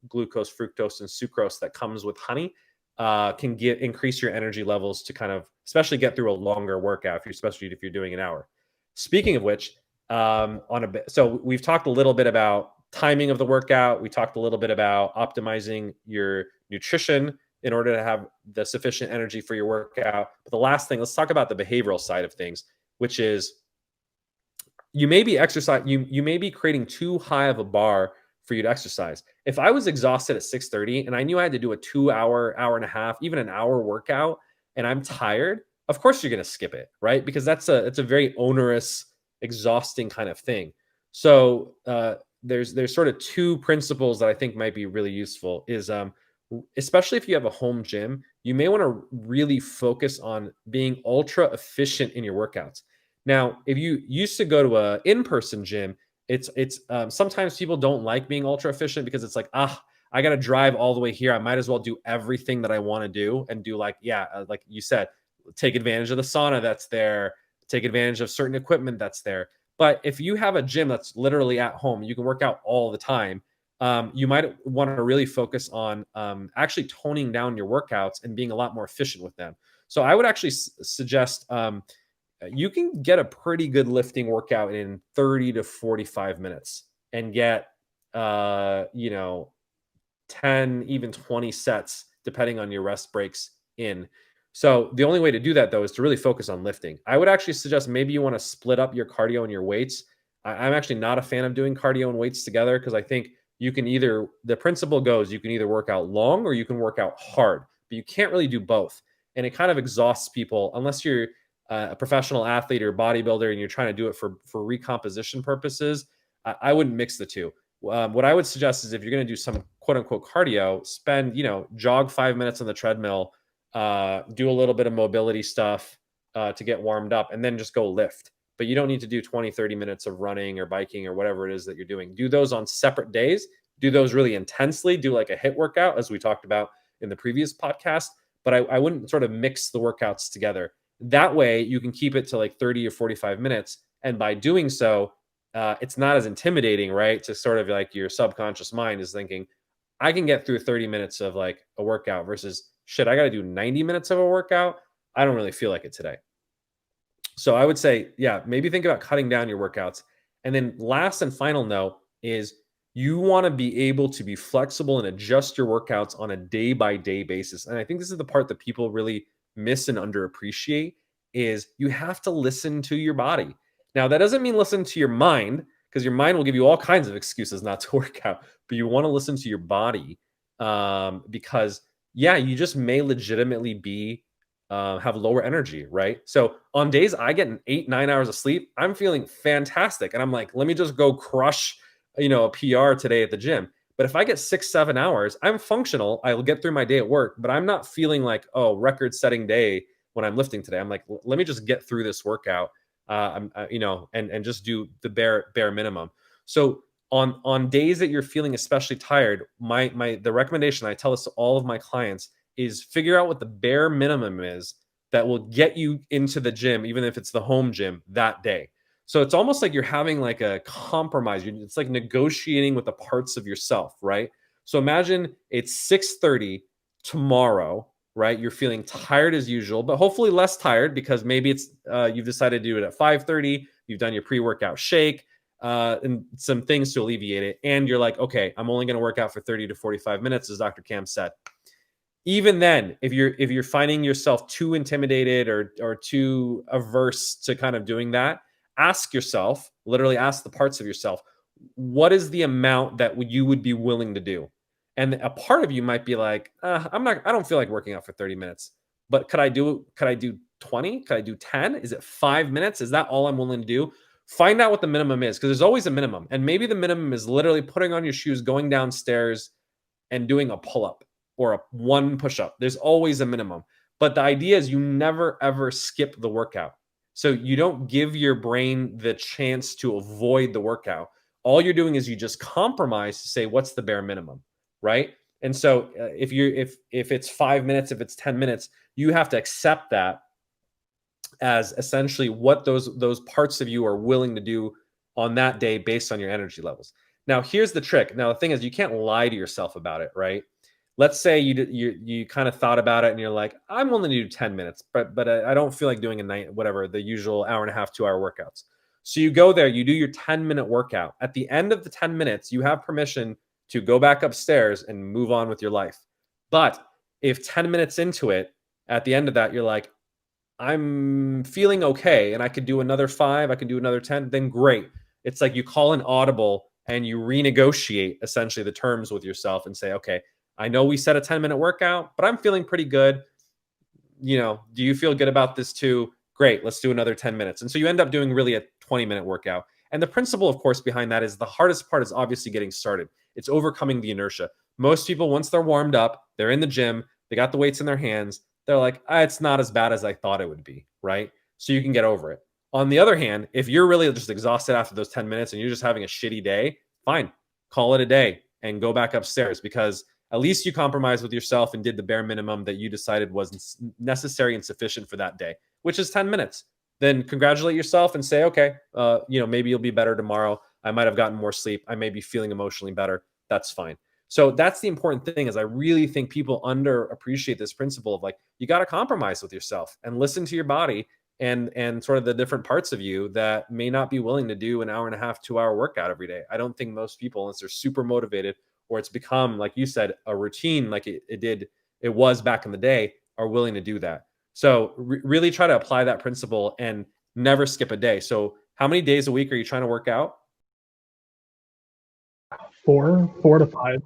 Speaker 1: glucose, fructose, and sucrose that comes with honey can increase your energy levels to kind of, especially get through a longer workout, especially if you're doing an hour. Speaking of which, so we've talked a little bit about timing of the workout. We talked a little bit about optimizing your nutrition in order to have the sufficient energy for your workout. But the last thing, let's talk about the behavioral side of things, which is you may be creating too high of a bar for you to exercise. If I was exhausted at 6:30 and I knew I had to do a 2 hour, hour and a half, even an hour workout, and I'm tired, of course you're going to skip it, right? Because it's a very onerous, exhausting kind of thing. So there's sort of two principles that I think might be really useful. Is especially if you have a home gym, you may want to really focus on being ultra efficient in your workouts. Now, if you used to go to a in-person gym, it's sometimes people don't like being ultra efficient because it's like, I got to drive all the way here. I might as well do everything that I want to do and do like you said, take advantage of the sauna that's there, take advantage of certain equipment that's there. But if you have a gym that's literally at home, you can work out all the time. You might want to really focus on actually toning down your workouts and being a lot more efficient with them. So I would actually suggest you can get a pretty good lifting workout in 30 to 45 minutes and get 10, even 20 sets, depending on your rest breaks in. So the only way to do that, though, is to really focus on lifting. I would actually suggest maybe you want to split up your cardio and your weights. I'm actually not a fan of doing cardio and weights together because I think the principle goes, you can either work out long or you can work out hard, but you can't really do both. And it kind of exhausts people unless you're a professional athlete or bodybuilder and you're trying to do it for recomposition purposes. I wouldn't mix the two. What I would suggest is if you're going to do some quote unquote cardio, jog 5 minutes on the treadmill, do a little bit of mobility stuff to get warmed up, and then just go lift. But you don't need to do 20, 30 minutes of running or biking or whatever it is that you're doing. Do those on separate days. Do those really intensely. Do like a HIIT workout, as we talked about in the previous podcast. But I wouldn't sort of mix the workouts together. That way you can keep it to like 30 or 45 minutes. And by doing so, it's not as intimidating, right? To sort of like your subconscious mind is thinking, I can get through 30 minutes of like a workout versus shit, I got to do 90 minutes of a workout. I don't really feel like it today. So I would say, yeah, maybe think about cutting down your workouts. And then last and final note is you want to be able to be flexible and adjust your workouts on a day-by-day basis. And I think this is the part that people really miss and underappreciate is you have to listen to your body. Now, that doesn't mean listen to your mind because your mind will give you all kinds of excuses not to work out, but you want to listen to your body because, yeah, you just may legitimately have lower energy, right? So on days I get 8-9 hours of sleep, I'm feeling fantastic. And I'm like, let me just go crush, a PR today at the gym. But if I get 6-7 hours, I'm functional. I'll get through my day at work, but I'm not feeling like, record setting day when I'm lifting today. I'm like, let me just get through this workout, and just do the bare minimum. So on days that you're feeling especially tired, the recommendation I tell this to all of my clients is figure out what the bare minimum is that will get you into the gym, even if it's the home gym that day. So it's almost like you're having like a compromise. It's like negotiating with the parts of yourself, right? So imagine it's 6:30 tomorrow, right? You're feeling tired as usual, but hopefully less tired because maybe it's you've decided to do it at 5:30. You've done your pre-workout shake and some things to alleviate it. And you're like, okay, I'm only going to work out for 30 to 45 minutes, as Dr. Cam said. Even then, if you're finding yourself too intimidated or too averse to kind of doing that, ask yourself, literally ask the parts of yourself, what is the amount that you would be willing to do? And a part of you might be like, I don't feel like working out for 30 minutes, but could I do 20? Could I do 10? Is it 5 minutes? Is that all I'm willing to do? Find out what the minimum is, because there's always a minimum. And maybe the minimum is literally putting on your shoes, going downstairs and doing a pull-up or one push-up. There's always a minimum. But the idea is you never, ever skip the workout. So you don't give your brain the chance to avoid the workout. All you're doing is you just compromise to say, what's the bare minimum, right? And so if it's 5 minutes, if it's 10 minutes, you have to accept that as essentially what those parts of you are willing to do on that day based on your energy levels. Now, here's the trick. Now, the thing is, you can't lie to yourself about it, right? let's say you kind of thought about it and you're like, I'm only gonna do 10 minutes, but I don't feel like doing a night, whatever, the usual hour and a half, 2 hour workouts. So you go there, you do your 10-minute workout. At the end of the 10 minutes, you have permission to go back upstairs and move on with your life. But if 10 minutes into it, at the end of that, you're like, I'm feeling okay and I could do another 5, I can do another 10, then great. It's like you call an audible and you renegotiate essentially the terms with yourself and say, okay, I know we set a 10-minute workout, but I'm feeling pretty good. Do you feel good about this too? Great, let's do another 10 minutes. And so you end up doing really a 20-minute workout. And the principle, of course, behind that is the hardest part is obviously getting started. It's overcoming the inertia. Most people, once they're warmed up, they're in the gym, they got the weights in their hands, they're like, it's not as bad as I thought it would be, right? So you can get over it. On the other hand, if you're really just exhausted after those 10 minutes and you're just having a shitty day, fine, call it a day and go back upstairs, because at least you compromised with yourself and did the bare minimum that you decided was necessary and sufficient for that day, which is 10 minutes. Then congratulate yourself and say, okay, maybe you'll be better tomorrow. I might have gotten more sleep. I may be feeling emotionally better. That's fine. So that's the important thing, is I really think people underappreciate this principle of like, you got to compromise with yourself and listen to your body and sort of the different parts of you that may not be willing to do an hour and a half, 2 hour workout every day. I don't think most people, unless they're super motivated or it's become, like you said, a routine, like it was back in the day, are willing to do that. So really try to apply that principle and never skip a day. So how many days a week are you trying to work out?
Speaker 4: 4 to 5.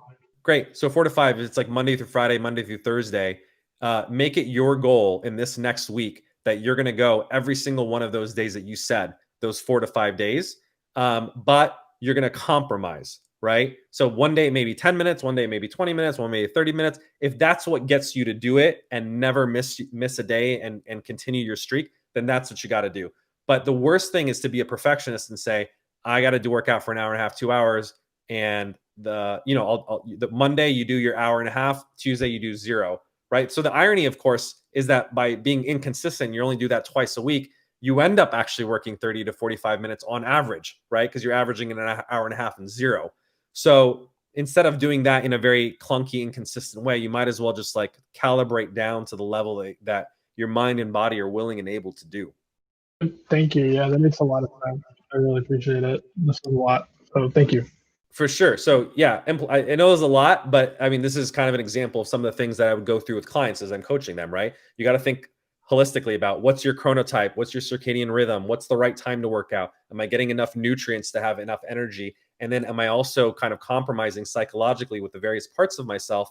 Speaker 1: Great. So 4 to 5, it's like Monday through Friday, Monday through Thursday. Make it your goal in this next week that you're going to go every single one of those days that you said, those 4 to 5 days. But you're going to compromise, right? So one day maybe 10 minutes, one day maybe 20 minutes, one maybe 30 minutes. If that's what gets you to do it and never miss a day and continue your streak, then that's what you got to do. But the worst thing is to be a perfectionist and say, I got to do work out for an hour and a half, 2 hours, and the Monday you do your hour and a half, Tuesday you do 0, right? So the irony, of course, is that by being inconsistent, you only do that twice a week, you end up actually working 30 to 45 minutes on average, right? Because you're averaging an hour and a half and 0. So instead of doing that in a very clunky, inconsistent way, you might as well just like calibrate down to the level that your mind and body are willing and able to do.
Speaker 4: Thank you. Yeah, that makes a lot of sense. I really appreciate it. This was a lot. So thank you.
Speaker 1: For sure. So yeah, I know there's a lot, but I mean, this is kind of an example of some of the things that I would go through with clients as I'm coaching them, right? You got to think holistically about what's your chronotype, what's your circadian rhythm, what's the right time to work out? Am I getting enough nutrients to have enough energy? And then am I also kind of compromising psychologically with the various parts of myself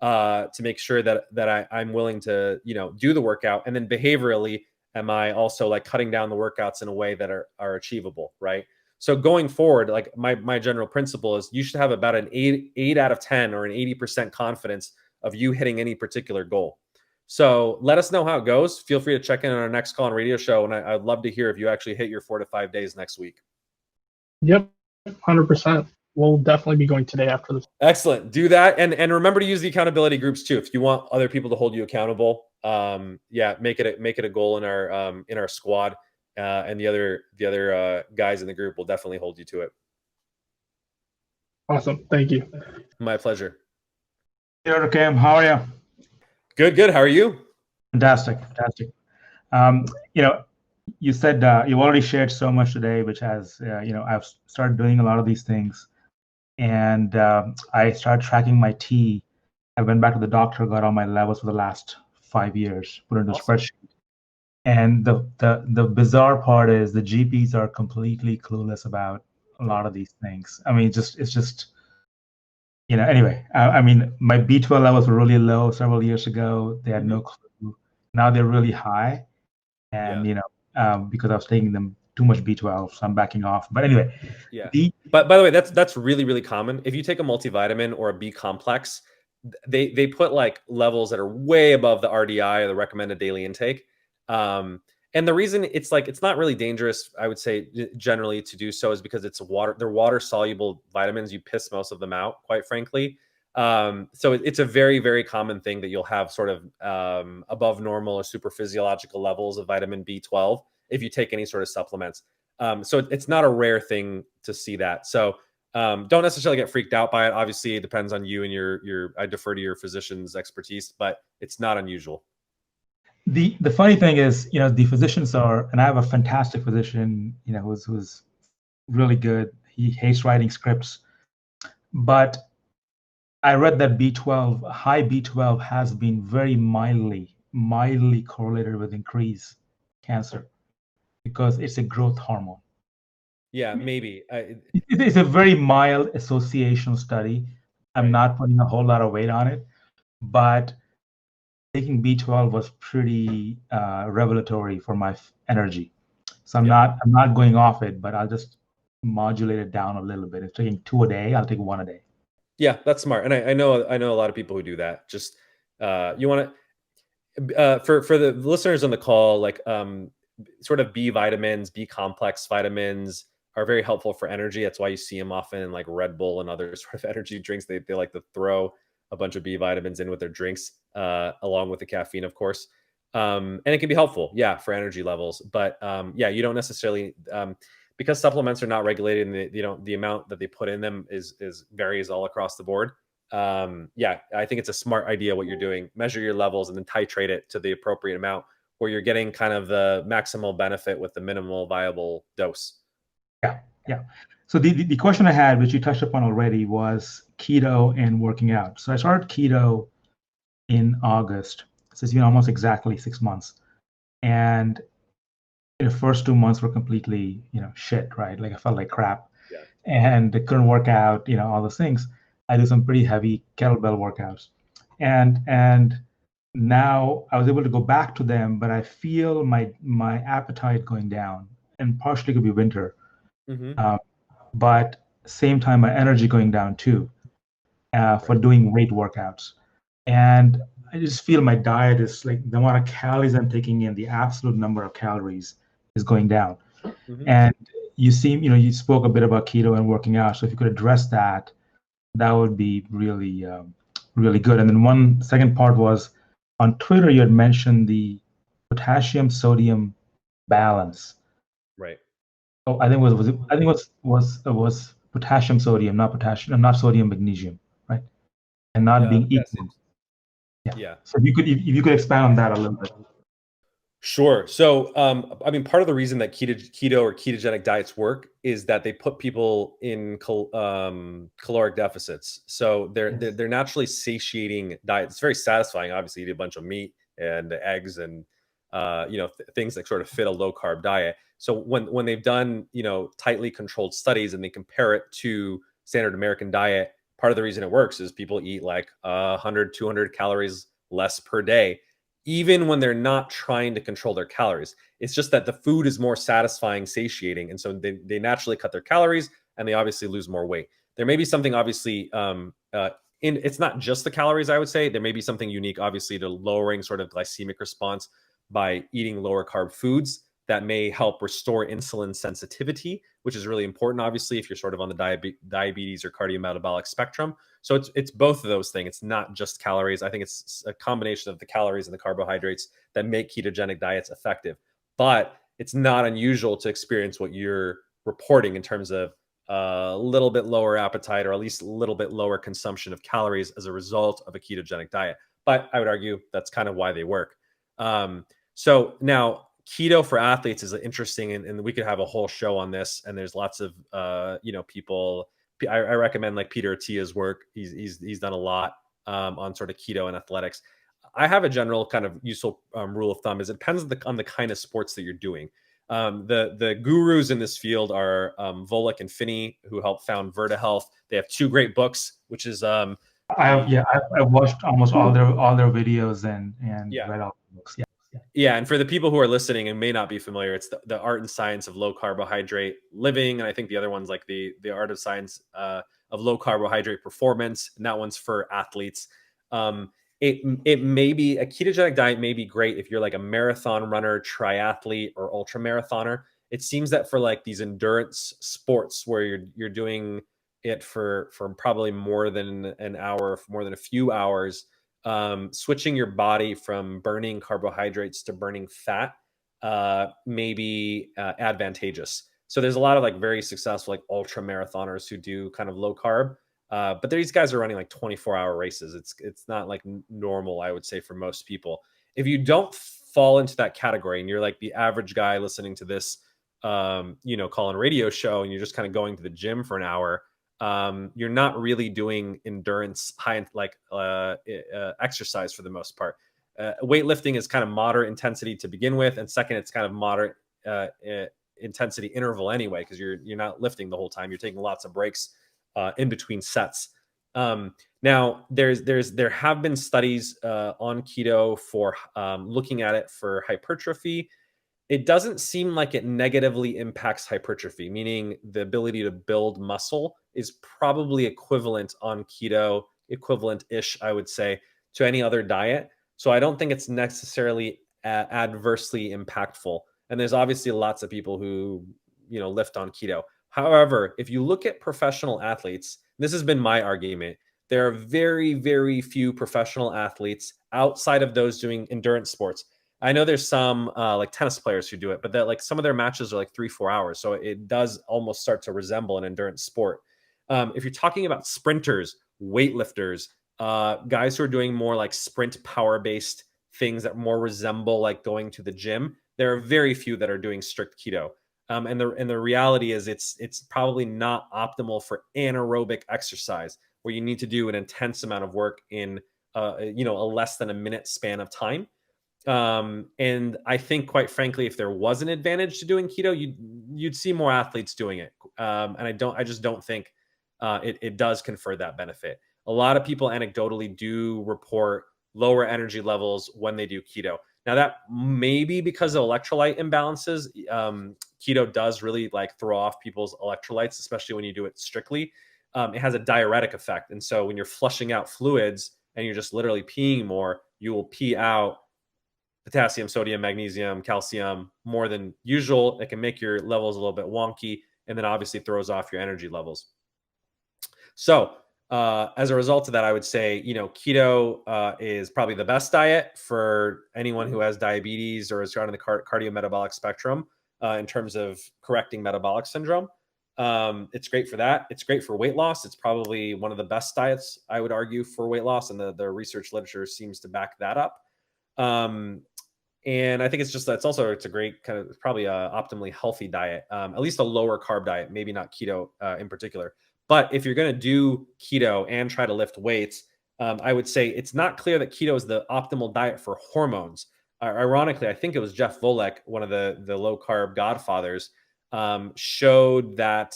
Speaker 1: to make sure that I'm willing to, do the workout? And then behaviorally, am I also like cutting down the workouts in a way that are achievable, right? So going forward, like my general principle is you should have about an 8 out of 10 or an 80% confidence of you hitting any particular goal. So let us know how it goes. Feel free to check in on our next call and radio show. And I'd love to hear if you actually hit your 4 to 5 days next week.
Speaker 4: Yep, 100%. We'll definitely be going today after this.
Speaker 1: Excellent. Do that. And remember to use the accountability groups too. If you want other people to hold you accountable, make it a goal in our squad. And the other guys in the group will definitely hold you to it.
Speaker 4: Awesome. Thank you.
Speaker 1: My pleasure.
Speaker 5: Hey, Dr. Cam, how are you?
Speaker 1: Good. How are you?
Speaker 5: Fantastic. You said you've already shared so much today, which has, I've started doing a lot of these things, and I started tracking my T. I went back to the doctor, got all my levels for the last 5 years, put it into a spreadsheet. And the bizarre part is the GPs are completely clueless about a lot of these things. I mean, it's just, anyway, I mean, my B12 levels were really low several years ago. They had no clue. Now they're really high. And, because I was taking them too much B12, so I'm backing off. But anyway.
Speaker 1: Yeah. But by the way, that's really, really common. If you take a multivitamin or a B complex, they put like levels that are way above the RDI or the recommended daily intake. And the reason it's not really dangerous, I would say generally to do so, is because they're water soluble vitamins. You piss most of them out, quite frankly. So it's a very, very common thing that you'll have sort of above normal or super physiological levels of vitamin B12 if you take any sort of supplements. So it's not a rare thing to see that. So Don't necessarily get freaked out by it. Obviously, it depends on you and your. I defer to your physician's expertise, but it's not unusual.
Speaker 5: The funny thing is, the physicians are, and I have a fantastic physician, who's really good. He hates writing scripts, but I read that high B12 has been very mildly correlated with increased cancer because it's a growth hormone.
Speaker 1: Yeah, maybe.
Speaker 5: It's a very mild associational study. I'm
Speaker 1: Right.
Speaker 5: not putting a whole lot of weight on it, but taking B12 was pretty revelatory for my energy. So I'm not going off it, but I'll just modulate it down a little bit. If taking 2 a day, I'll take 1 a day.
Speaker 1: Yeah, that's smart. And I know a lot of people who do that. Just you want to for the listeners on the call, like sort of B vitamins, B complex vitamins are very helpful for energy. That's why you see them often in like Red Bull and other sort of energy drinks. They like to throw a bunch of B vitamins in with their drinks, along with the caffeine, of course. And it can be helpful, yeah, for energy levels. But yeah, you don't necessarily because supplements are not regulated and the amount that they put in them is varies all across the board. Yeah, I think it's a smart idea what you're doing. Measure your levels and then titrate it to the appropriate amount where you're getting kind of the maximal benefit with the minimal viable dose.
Speaker 5: Yeah. So the question I had, which you touched upon already, was keto and working out. So I started keto in August. So it's been almost exactly 6 months. And the first 2 months were completely, shit, right? Like I felt like crap.
Speaker 1: Yeah.
Speaker 5: And I couldn't work out, all those things. I do some pretty heavy kettlebell workouts. And now I was able to go back to them, but I feel my appetite going down, and partially could be winter.
Speaker 1: Mm-hmm.
Speaker 5: But same time my energy going down too, for doing weight workouts. And I just feel my diet is like the amount of calories I'm taking in, the absolute number of calories is going down.
Speaker 1: Mm-hmm.
Speaker 5: And you spoke a bit about keto and working out. So if you could address that, that would be really, really good. And then one second part was on Twitter, you had mentioned the potassium sodium balance.
Speaker 1: Right.
Speaker 5: Oh, I think it was potassium sodium, not sodium magnesium, right? And not being
Speaker 1: Yes.
Speaker 5: equal.
Speaker 1: Yeah.
Speaker 5: So if you could expand on that a little bit.
Speaker 1: Sure. So, I mean, part of the reason that keto or ketogenic diets work is that they put people in caloric deficits. So they're naturally satiating diets. It's very satisfying. Obviously, you eat a bunch of meat and eggs and things that sort of fit a low carb diet. So when they've done tightly controlled studies and they compare it to standard American diet, part of the reason it works is people eat like 100, 200 calories less per day, even when they're not trying to control their calories. It's just that the food is more satisfying, satiating. And so they naturally cut their calories and they obviously lose more weight. There may be something obviously it's not just the calories, I would say. There may be something unique, obviously, to lowering sort of glycemic response by eating lower carb foods that may help restore insulin sensitivity, which is really important, obviously, if you're sort of on the diabetes or cardiometabolic spectrum. So it's both of those things. It's not just calories. I think it's a combination of the calories and the carbohydrates that make ketogenic diets effective. But it's not unusual to experience what you're reporting in terms of a little bit lower appetite or at least a little bit lower consumption of calories as a result of a ketogenic diet. But I would argue that's kind of why they work. So now keto for athletes is interesting, and we could have a whole show on this. And there's lots of people. I recommend like Peter Attia's work. He's done a lot on sort of keto and athletics. I have a general kind of useful rule of thumb: is it depends on the kind of sports that you're doing. The gurus in this field are Volek and Finney, who helped found Verta Health. They have 2 great books, which is
Speaker 5: I've watched almost all their videos and read all the books.
Speaker 1: Yeah, and for the people who are listening and may not be familiar, it's the art and science of low carbohydrate living, and I think the other one's like the art of science of low carbohydrate performance, and that one's for athletes. It may be a ketogenic diet may be great if you're like a marathon runner, triathlete, or ultra marathoner. It seems that for like these endurance sports where you're doing it for probably more than an hour, more than a few hours, switching your body from burning carbohydrates to burning fat may be advantageous. So there's a lot of like very successful like ultra marathoners who do kind of low carb. But these guys are running like 24-hour races. It's not like normal, I would say, for most people. If you don't fall into that category and you're like the average guy listening to this, call-in radio show, and you're just kind of going to the gym for an hour, you're not really doing endurance high exercise for the most part. Weightlifting is kind of moderate intensity to begin with, and second, it's kind of moderate intensity interval anyway, because you're not lifting the whole time. You're taking lots of breaks in between sets. Now, there have been studies on keto for looking at it for hypertrophy. It doesn't seem like it negatively impacts hypertrophy, meaning the ability to build muscle is probably equivalent on keto, equivalent-ish, I would say, to any other diet. So I don't think it's necessarily adversely impactful. And there's obviously lots of people who, lift on keto. However, if you look at professional athletes, this has been my argument, there are very, very few professional athletes outside of those doing endurance sports. I know there's some like tennis players who do it, but that like some of their matches are like 3-4 hours. So it does almost start to resemble an endurance sport. If you're talking about sprinters, weightlifters, guys who are doing more like sprint power-based things that more resemble like going to the gym, there are very few that are doing strict keto. And the reality is it's probably not optimal for anaerobic exercise where you need to do an intense amount of work in a less than a minute span of time. And I think, quite frankly, if there was an advantage to doing keto, you'd see more athletes doing it. And I just don't think it does confer that benefit. A lot of people anecdotally do report lower energy levels when they do keto. Now that may be because of electrolyte imbalances. Keto does really like throw off people's electrolytes, especially when you do it strictly. It has a diuretic effect. And so when you're flushing out fluids and you're just literally peeing more, you will pee out potassium, sodium, magnesium, calcium more than usual. It can make your levels a little bit wonky, and then obviously throws off your energy levels. So as a result of that, I would say, keto is probably the best diet for anyone who has diabetes or is on the cardiometabolic spectrum in terms of correcting metabolic syndrome. It's great for that. It's great for weight loss. It's probably one of the best diets, I would argue, for weight loss, and the research literature seems to back that up. And I think it's a great kind of probably a optimally healthy diet, at least a lower carb diet, maybe not keto in particular. But if you're going to do keto and try to lift weights, I would say it's not clear that keto is the optimal diet for hormones. Ironically, I think it was Jeff Volek, one of the low carb godfathers, showed that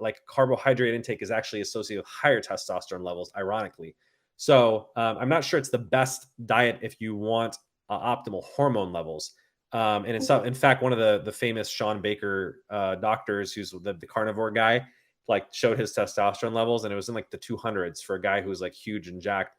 Speaker 1: like carbohydrate intake is actually associated with higher testosterone levels, ironically. So I'm not sure it's the best diet if you want optimal hormone levels. And it's in fact, one of the famous Sean Baker doctors, who's the carnivore guy, like showed his testosterone levels, and it was in like the 200s for a guy who's like huge and jacked.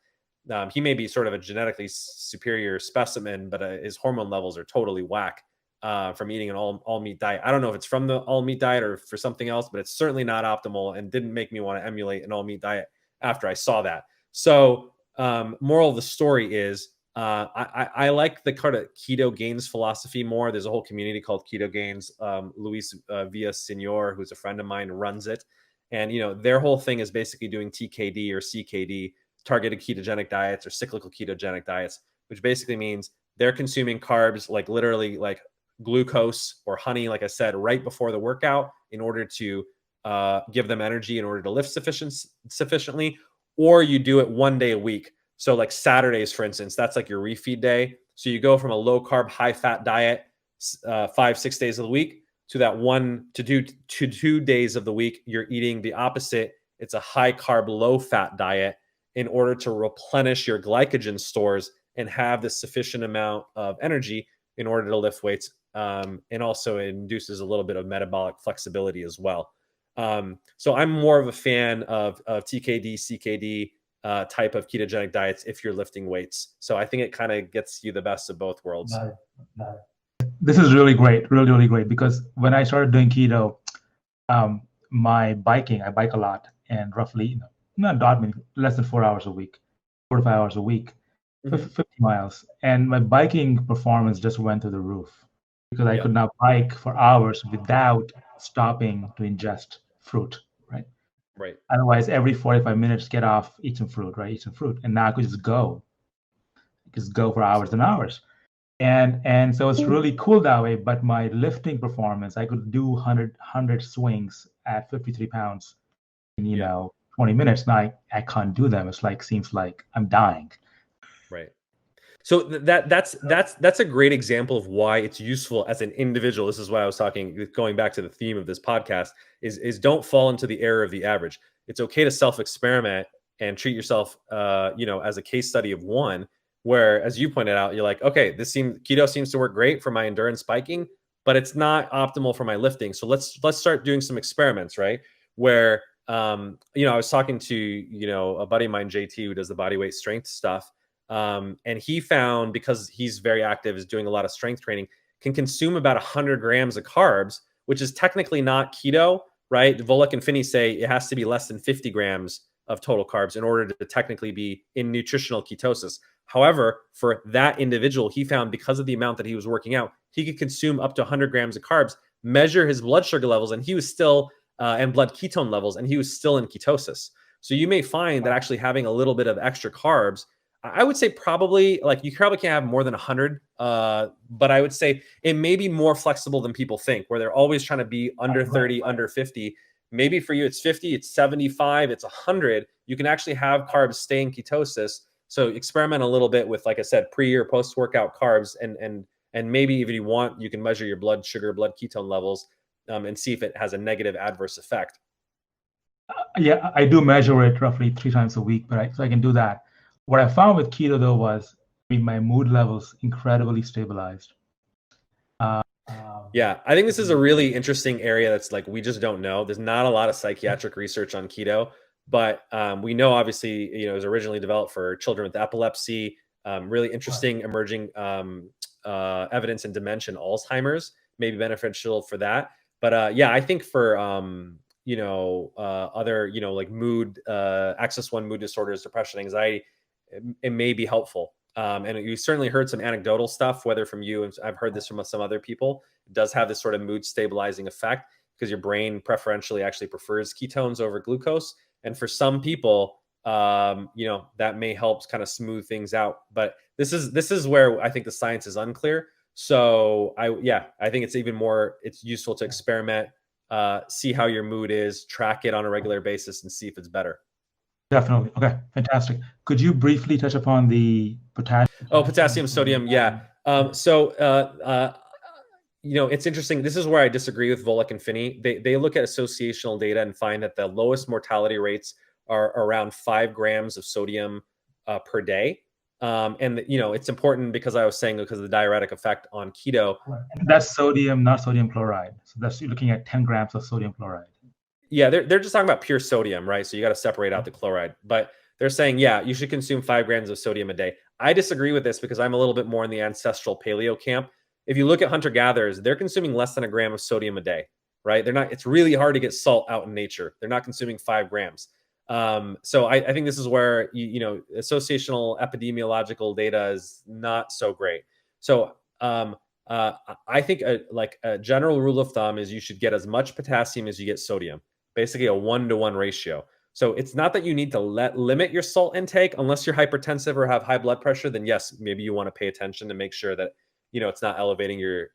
Speaker 1: He may be sort of a genetically superior specimen, but his hormone levels are totally whack from eating an all meat diet. I don't know if it's from the all meat diet or for something else, but it's certainly not optimal and didn't make me want to emulate an all meat diet after I saw that. So moral of the story is I like the kind of keto gains philosophy more. There's a whole community called Keto Gains. Luis Villaseñor, who's a friend of mine, runs it. And, their whole thing is basically doing TKD or CKD, targeted ketogenic diets or cyclical ketogenic diets, which basically means they're consuming carbs, like literally like glucose or honey, like I said, right before the workout in order to give them energy in order to lift sufficiently, or you do it one day a week. So like Saturdays, for instance, that's like your refeed day. So you go from a low carb, high fat diet 5-6 days of the week to that 1 to 2 days of the week, you're eating the opposite. It's a high carb, low fat diet in order to replenish your glycogen stores and have the sufficient amount of energy in order to lift weights. And also it induces a little bit of metabolic flexibility as well. So I'm more of a fan of TKD, CKD type of ketogenic diets if you're lifting weights. So I think it kind of gets you the best of both worlds.
Speaker 5: This is really great, really, really great, because when I started doing keto, I bike a lot, and roughly, less than 4 hours a week, 4 to 5 hours a week, 50 miles. And my biking performance just went through the roof because I could now bike for hours without stopping to ingest fruit, right?
Speaker 1: Right.
Speaker 5: Otherwise, every 45 minutes, get off, eat some fruit, right? Eat some fruit. And now I could just go for hours and hours. And so it's really cool that way. But my lifting performance, I could do 100 swings at 53 pounds in, 20 minutes. Now I can't do them. It's like, seems like I'm dying.
Speaker 1: Right. So that's a great example of why it's useful as an individual. This is why I was going back to the theme of this podcast is don't fall into the error of the average. It's okay to self-experiment and treat yourself, as a case study of one, where, as you pointed out, you're like, okay, keto seems to work great for my endurance biking, but it's not optimal for my lifting. So let's start doing some experiments, right? Where, I was talking to, a buddy of mine, JT, who does the body weight strength stuff. And he found, because he's very active, is doing a lot of strength training, can consume about 100 grams of carbs, which is technically not keto, right? Volek and Finney say it has to be less than 50 grams of total carbs in order to technically be in nutritional ketosis. However, for that individual, he found, because of the amount that he was working out, he could consume up to 100 grams of carbs, measure his blood sugar levels, and he was still, and blood ketone levels, and he was still in ketosis. So you may find that actually having a little bit of extra carbs, I would say probably, like, you probably can't have more than 100, but I would say it may be more flexible than people think, where they're always trying to be under 30, under 50. Maybe for you, it's 50, it's 75, it's 100. You can actually have carbs stay in ketosis. So experiment a little bit with, like I said, pre or post-workout carbs, and maybe if you want, you can measure your blood sugar, blood ketone levels, and see if it has a negative adverse effect.
Speaker 5: Yeah, I do measure it roughly 3 times a week, so I can do that. What I found with keto, though, was my mood levels incredibly stabilized.
Speaker 1: Yeah, I think this is a really interesting area that's, like, we just don't know. There's not a lot of psychiatric research on keto, but we know, obviously, it was originally developed for children with epilepsy. Really interesting emerging evidence in dementia and Alzheimer's may be beneficial for that. But I think for other, like mood, axis 1 mood disorders, depression, anxiety, it may be helpful. And you certainly heard some anecdotal stuff, whether from you, and I've heard this from some other people. It does have this sort of mood stabilizing effect, because your brain preferentially actually prefers ketones over glucose. And for some people, that may help kind of smooth things out. But this is where I think the science is unclear. So I think it's useful to experiment, see how your mood is, track it on a regular basis, and see if it's better.
Speaker 5: Definitely. Okay, fantastic. Could you briefly touch upon the potassium?
Speaker 1: Oh, potassium, sodium. Yeah. It's interesting. This is where I disagree with Volek and Finney. They look at associational data and find that the lowest mortality rates are around 5 grams of sodium per day. And it's important, because I was saying, because of the diuretic effect on keto.
Speaker 5: That's sodium, not sodium chloride. So that's, you're looking at 10 grams of sodium chloride.
Speaker 1: Yeah, they're just talking about pure sodium, right? So you got to separate out the chloride. But they're saying, you should consume 5 grams of sodium a day. I disagree with this, because I'm a little bit more in the ancestral paleo camp. If you look at hunter-gatherers, they're consuming less than 1 gram of sodium a day, right? It's really hard to get salt out in nature. They're not consuming 5 grams. So I think this is where, associational epidemiological data is not so great. So I think a general rule of thumb is you should get as much potassium as you get sodium. Basically a 1-to-1 ratio. So it's not that you need to limit your salt intake unless you're hypertensive or have high blood pressure. Then yes, maybe you want to pay attention to make sure that it's not elevating your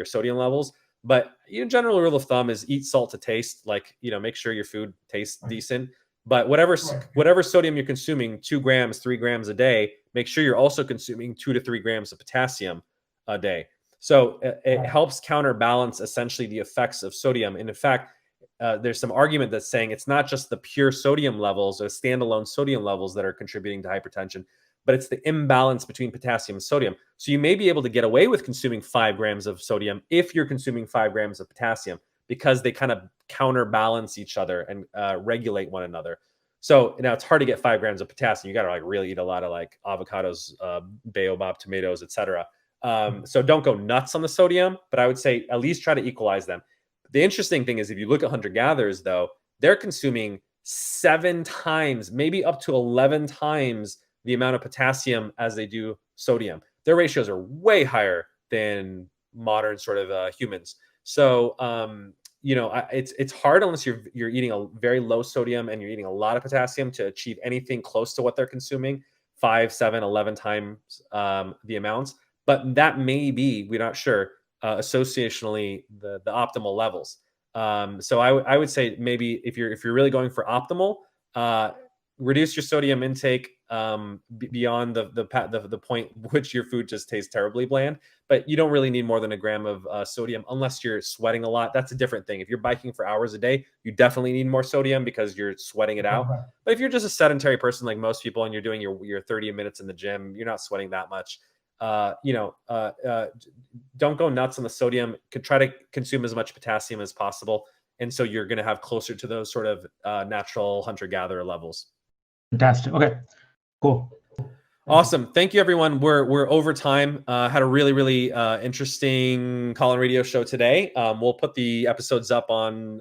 Speaker 1: sodium levels. But general rule of thumb is eat salt to taste. Like, make sure your food tastes decent. But whatever sodium you're consuming, 2 grams, 3 grams a day, make sure you're also consuming 2 to 3 grams of potassium a day. So it helps counterbalance essentially the effects of sodium. And in fact, there's some argument that's saying it's not just the pure sodium levels or standalone sodium levels that are contributing to hypertension, but it's the imbalance between potassium and sodium. So you may be able to get away with consuming 5 grams of sodium if you're consuming 5 grams of potassium, because they kind of counterbalance each other and regulate one another. So now it's hard to get 5 grams of potassium. You got to really eat a lot of avocados, baobab, tomatoes, etc. So don't go nuts on the sodium, but I would say at least try to equalize them. The interesting thing is, if you look at hunter-gatherers, though, they're consuming 7 times, maybe up to 11 times the amount of potassium as they do sodium. Their ratios are way higher than modern sort of humans. So, it's hard unless you're eating a very low sodium and you're eating a lot of potassium to achieve anything close to what they're consuming, 5, 7, 11 times the amounts. But that may be, we're not sure, associationally the optimal levels. So I would say maybe if you're really going for optimal, reduce your sodium intake beyond the point which your food just tastes terribly bland. But you don't really need more than a gram of sodium unless you're sweating a lot. That's a different thing. If you're biking for hours a day, you definitely need more sodium because you're sweating it out. But if you're just a sedentary person like most people and you're doing your 30 minutes in the gym, you're not sweating that much. Don't go nuts on the sodium. Could try to consume as much potassium as possible, and so you're going to have closer to those sort of natural hunter-gatherer levels.
Speaker 5: Fantastic. Okay, cool.
Speaker 1: Awesome. Thank you, everyone. We're over time. Had a really interesting call-in radio show today. We'll put the episodes up on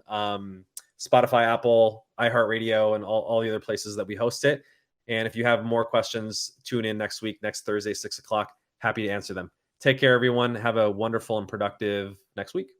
Speaker 1: Spotify, Apple, iHeartRadio, and all the other places that we host it. And if you have more questions, tune in next week, next Thursday, 6 o'clock. Happy to answer them. Take care, everyone. Have a wonderful and productive next week.